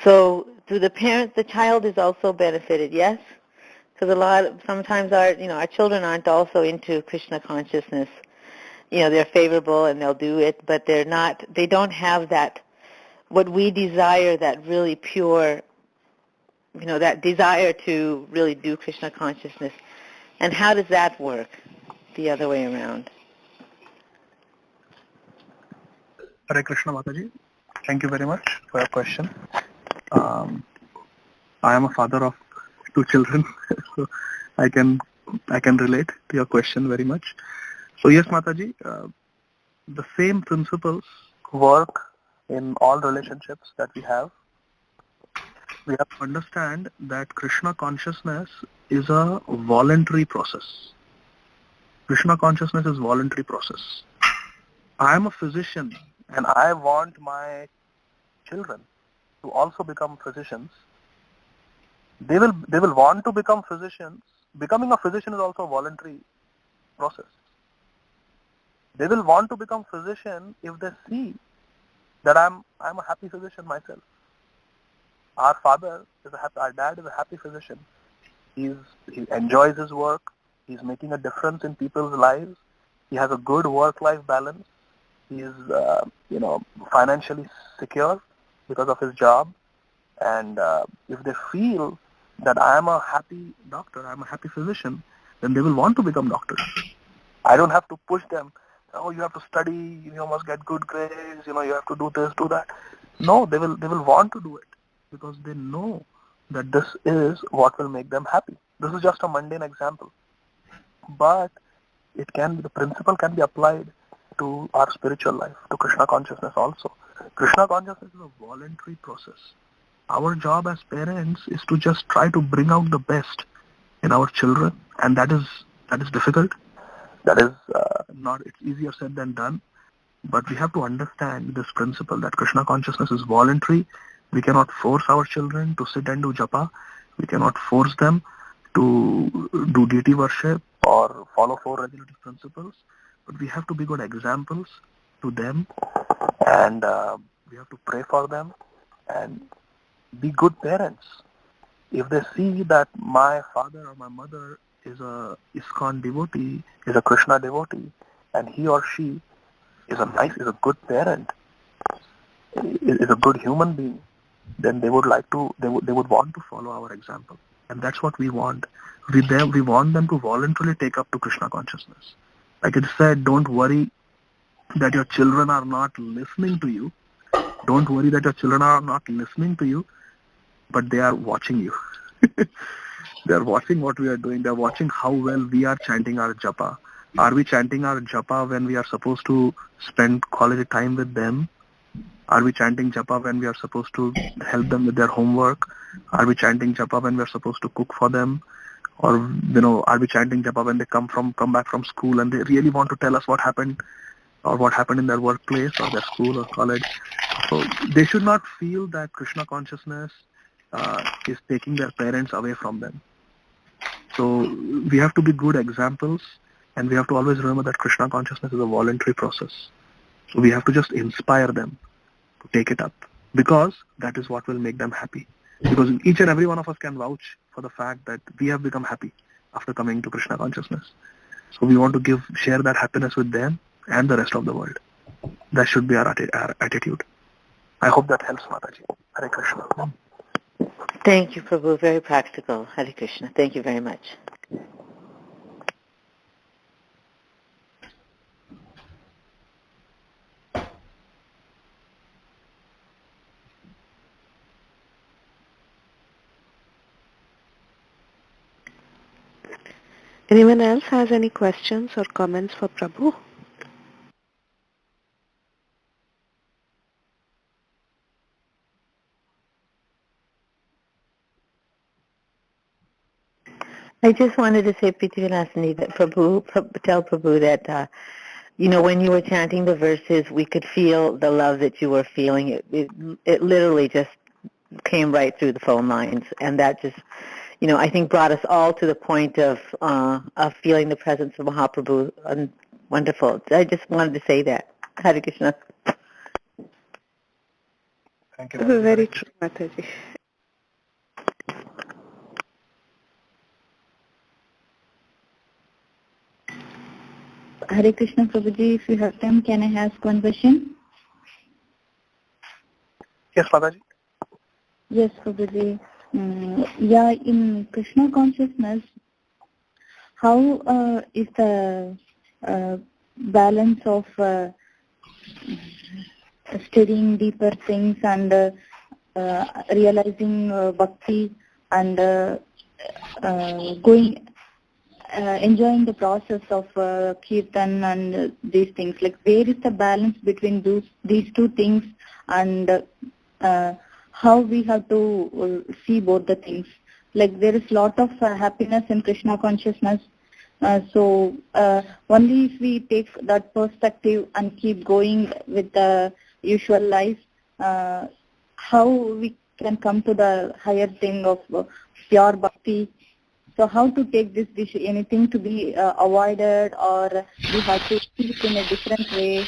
So through the parent, the child is also benefited, yes? Because sometimes our children aren't also into Krishna consciousness. They're favorable and they'll do it, but they don't have that, what we desire, that really pure, that desire to really do Krishna consciousness. And how does that work the other way around? Hare Krishna, Mataji. Thank you very much for your question. I am a father of 2 children, so I can relate to your question very much. So yes, Mataji, the same principles work in all relationships that we have. We have to understand that Krishna consciousness is a voluntary process. Krishna consciousness is voluntary process. I am a physician and I want my children to also become physicians. They will want to become physicians. Becoming a physician is also a voluntary process. They will want to become physician if they see that I'm a happy physician myself. Our dad is a happy physician. He enjoys his work. He's making a difference in people's lives. He has a good work-life balance. He is, financially secure because of his job. And if they feel that I am a happy doctor, I am a happy physician, then they will want to become doctors. I don't have to push them. Oh, you have to study. You must get good grades. You have to do this, do that. No, they will want to do it because they know that this is what will make them happy. This is just a mundane example, but the principle can be applied to our spiritual life, to Krishna consciousness also. Krishna consciousness is a voluntary process. Our job as parents is to just try to bring out the best in our children, and that is difficult. That is it's easier said than done. But we have to understand this principle that Krishna consciousness is voluntary. We cannot force our children to sit and do japa. We cannot force them to do deity worship or follow 4 regulative principles. But we have to be good examples to them, and we have to pray for them and be good parents. If they see that my father or my mother is a ISKCON devotee, is a Krishna devotee, and he or she is a good parent, is a good human being, then they would want to follow our example. And that's what we want. We want them to voluntarily take up to Krishna consciousness. Like it said, don't worry that your children are not listening to you. Don't worry that your children are not listening to you, but they are watching you. They are watching what we are doing. They are watching how well we are chanting our japa. Are we chanting our japa when we are supposed to spend quality time with them? Are we chanting japa when we are supposed to help them with their homework? Are we chanting japa when we are supposed to cook for them? Or, are we chanting japa when they come back from school and they really want to tell us what happened in their workplace or their school or college? So they should not feel that Krishna consciousness is taking their parents away from them. So we have to be good examples, and we have to always remember that Krishna consciousness is a voluntary process. So we have to just inspire them to take it up, because that is what will make them happy. Because each and every one of us can vouch for the fact that we have become happy after coming to Krishna consciousness. So we want to share that happiness with them and the rest of the world. That should be our attitude. I hope that helps, Mataji. Hare Krishna. Thank you, Prabhu. Very practical. Hare Krishna. Thank you very much. Anyone else has any questions or comments for Prabhu? I just wanted to say, Priti Vilasini, that tell Prabhu that, when you were chanting the verses, we could feel the love that you were feeling. It literally just came right through the phone lines, and that just, I think brought us all to the point of feeling the presence of Mahaprabhu. And wonderful. I just wanted to say that. Hare Krishna. Thank you. Very true, Mataji. Hare Krishna, Prabhuji. If you have time, can I ask one question? Yes, Mataji. Yes, Prabhuji. In Krishna consciousness, how is the balance of studying deeper things and realizing bhakti and enjoying the process of kirtan and these things? Like, where is the balance between these two things, and how we have to see both the things? Like, there is lot of happiness in Krishna consciousness. So only if we take that perspective and keep going with the usual life, how we can come to the higher thing of pure bhakti. So how to take this decision? Anything to be avoided, or we have to see it in a different way?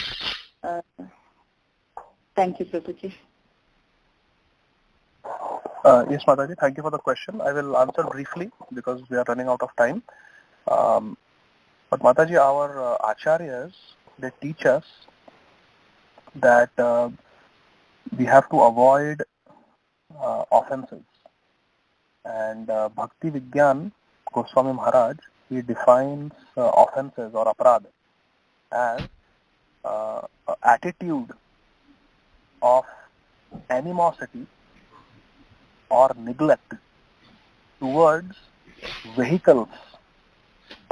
Thank you, Prabhuji. Yes, Mataji, thank you for the question. I will answer briefly because we are running out of time. But Mataji, our acharyas, they teach us that we have to avoid offenses. And Bhakti Vigyan Goswami Maharaj, he defines offenses or aparad as attitude of animosity or neglect towards vehicles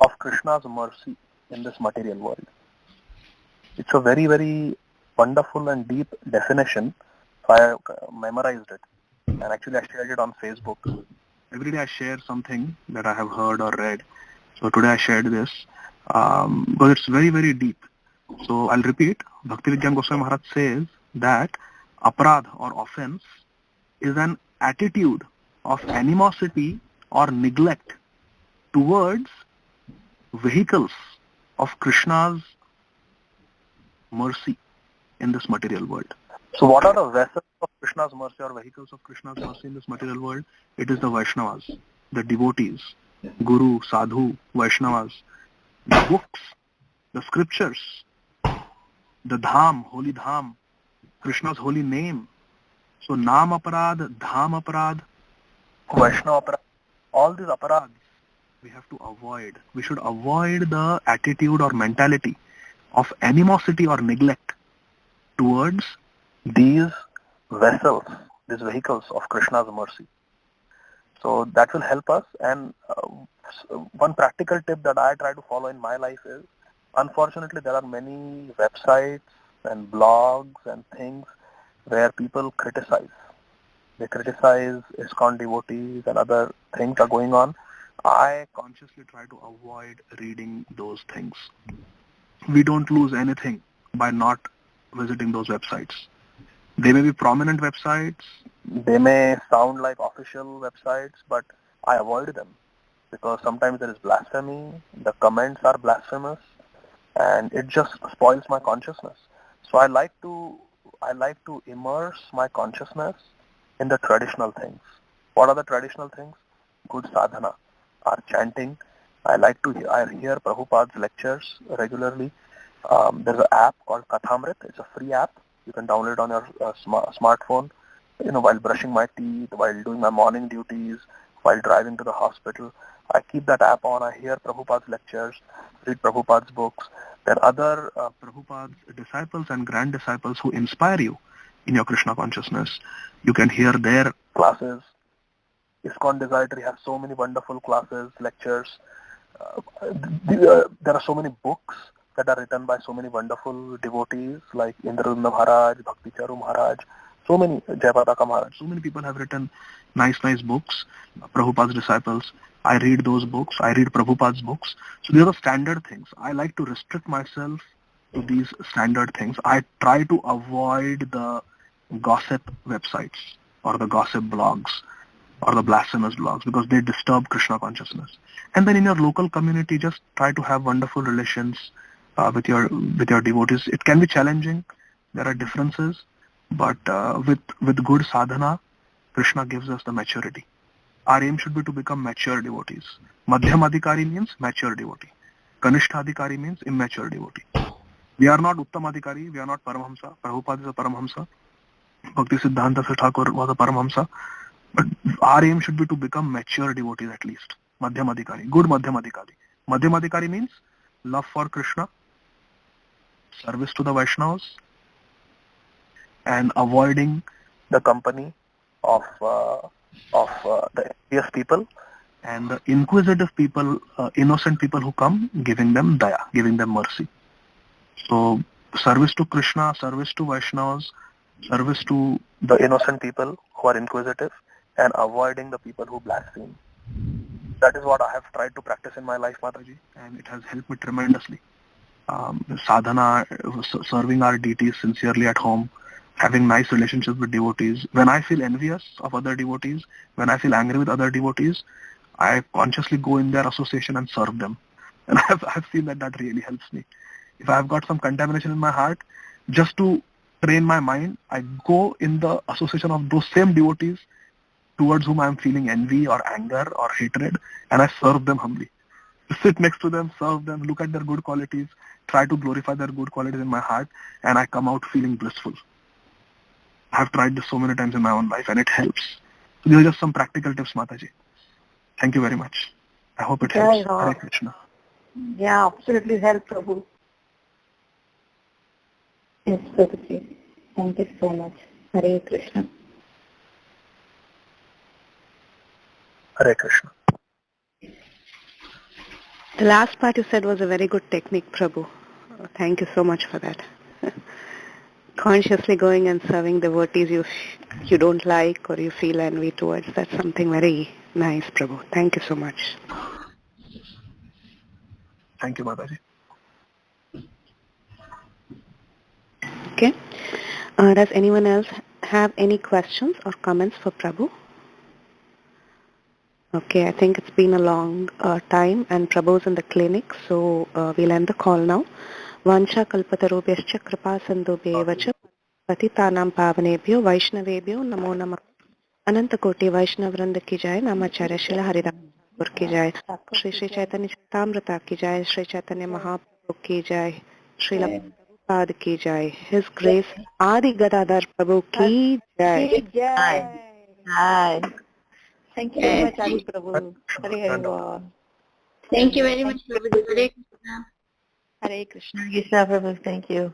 of Krishna's mercy in this material world. It's a very, very wonderful and deep definition. So I memorized it, and actually I shared it on Facebook. Every day I share something that I have heard or read. So today I shared this, but it's very, very deep. So I'll repeat. Bhakti Vigyan Goswami Maharaj says that aparad or offense is an attitude of animosity or neglect towards vehicles of Krishna's mercy in this material world. So what are the vessels of Krishna's mercy or vehicles of Krishna's mercy in this material world? It is the Vaishnavas, the devotees, Guru, Sadhu, Vaishnavas, the books, the scriptures, the Dham, holy Dham, Krishna's holy name. So Naam Aparad, Dham Aparad, Vaishnava Aparad, all these aparads we have to avoid. We should avoid the attitude or mentality of animosity or neglect towards these vessels, these vehicles of Krishna's mercy. So that will help us. And one practical tip that I try to follow in my life is, unfortunately, there are many websites and blogs and things where people criticize. They criticize ISKCON devotees and other things are going on. I consciously try to avoid reading those things. We don't lose anything by not visiting those websites. They may be prominent websites, they may sound like official websites, but I avoid them because sometimes there is blasphemy, the comments are blasphemous, and it just spoils my consciousness. So I like to immerse my consciousness in the traditional things. What are the traditional things? Good sadhana, our chanting. I hear Prabhupada's lectures regularly. There's an app called Kathamrit. It's a free app. You can download it on your smartphone. While brushing my teeth, while doing my morning duties, while driving to the hospital, I keep that app on. I hear Prabhupada's lectures, read Prabhupada's books. There are other Prabhupada's disciples and grand disciples who inspire you in your Krishna consciousness. You can hear their classes. ISKCON Desiratory has so many wonderful classes, lectures. There are so many books that are written by so many wonderful devotees like Indrarunda Maharaj, Bhakti Charu Maharaj, so many, Jayapataka Maharaj. So many people have written nice books, Prabhupada's disciples. I read those books. I read Prabhupada's books. So these are the standard things. I like to restrict myself to these standard things. I try to avoid the gossip websites or the gossip blogs or the blasphemous blogs because they disturb Krishna consciousness. And then in your local community, just try to have wonderful relations with your devotees. It can be challenging. There are differences, but with good sadhana, Krishna gives us the maturity. Our aim should be to become mature devotees. Madhyam Adhikari means mature devotee. Kanishta Adhikari means immature devotee. We are not Uttam Adhikari, we are not Paramahamsa. Prabhupada is a Paramahamsa. Bhakti Siddhanta Thakur was a Paramahamsa. But our aim should be to become mature devotees at least. Madhyam Adhikari, good Madhyam Adhikari. Madhyam Adhikari means love for Krishna, service to the Vaishnavas, and avoiding the company of the envious people and the inquisitive people, innocent people who come, giving them daya, giving them mercy. So service to Krishna, service to Vaishnavas, service to the innocent people who are inquisitive, and avoiding the people who blaspheme. That is what I have tried to practice in my life, Mataji, and it has helped me tremendously. Sadhana, serving our deities sincerely at home, having nice relationships with devotees. When I feel envious of other devotees, when I feel angry with other devotees, I consciously go in their association and serve them. And I've seen that really helps me. If I've got some contamination in my heart, just to train my mind, I go in the association of those same devotees towards whom I'm feeling envy or anger or hatred, and I serve them humbly. Sit next to them, serve them, look at their good qualities, try to glorify their good qualities in my heart, and I come out feeling blissful. I've tried this so many times in my own life, and it helps. So these are just some practical tips, Mataji. Thank you very much. I hope it helps. Hare Krishna. Yeah, absolutely help, Prabhu. Yes, Prabhuji. Thank you so much. Hare Krishna. Hare Krishna. The last part you said was a very good technique, Prabhu. Thank you so much for that. Consciously going and serving devotees you don't like or you feel envy towards, that's something very nice, Prabhu. Thank you so much. Thank you, Mataji. Okay. Does anyone else have any questions or comments for Prabhu? Okay, I think it's been a long time and Prabhu's in the clinic, so we'll end the call now. Vancha kalpatarubhyascha kripa sandubhyevacha patitanam pavanebhyo vaishnavebhyo namo namah. Ananta Koti Vaishnav Vrinda ki jai. Namacharya Shila Haridam. Thakur की जय, श्री श्री चैतन्य चरितामृत की जय, श्री चैतन्य महाप्रभु की जय, श्रील प्रभुपाद की जय, his grace आदि गदाधर प्रभु की जय. Hi. Thank you very much, Adi Prabhu. Hare Hare Bol. Thank you very much, Prabhuji. Hare Krishna. Hare Krishna. Krishna Prabhu, thank you.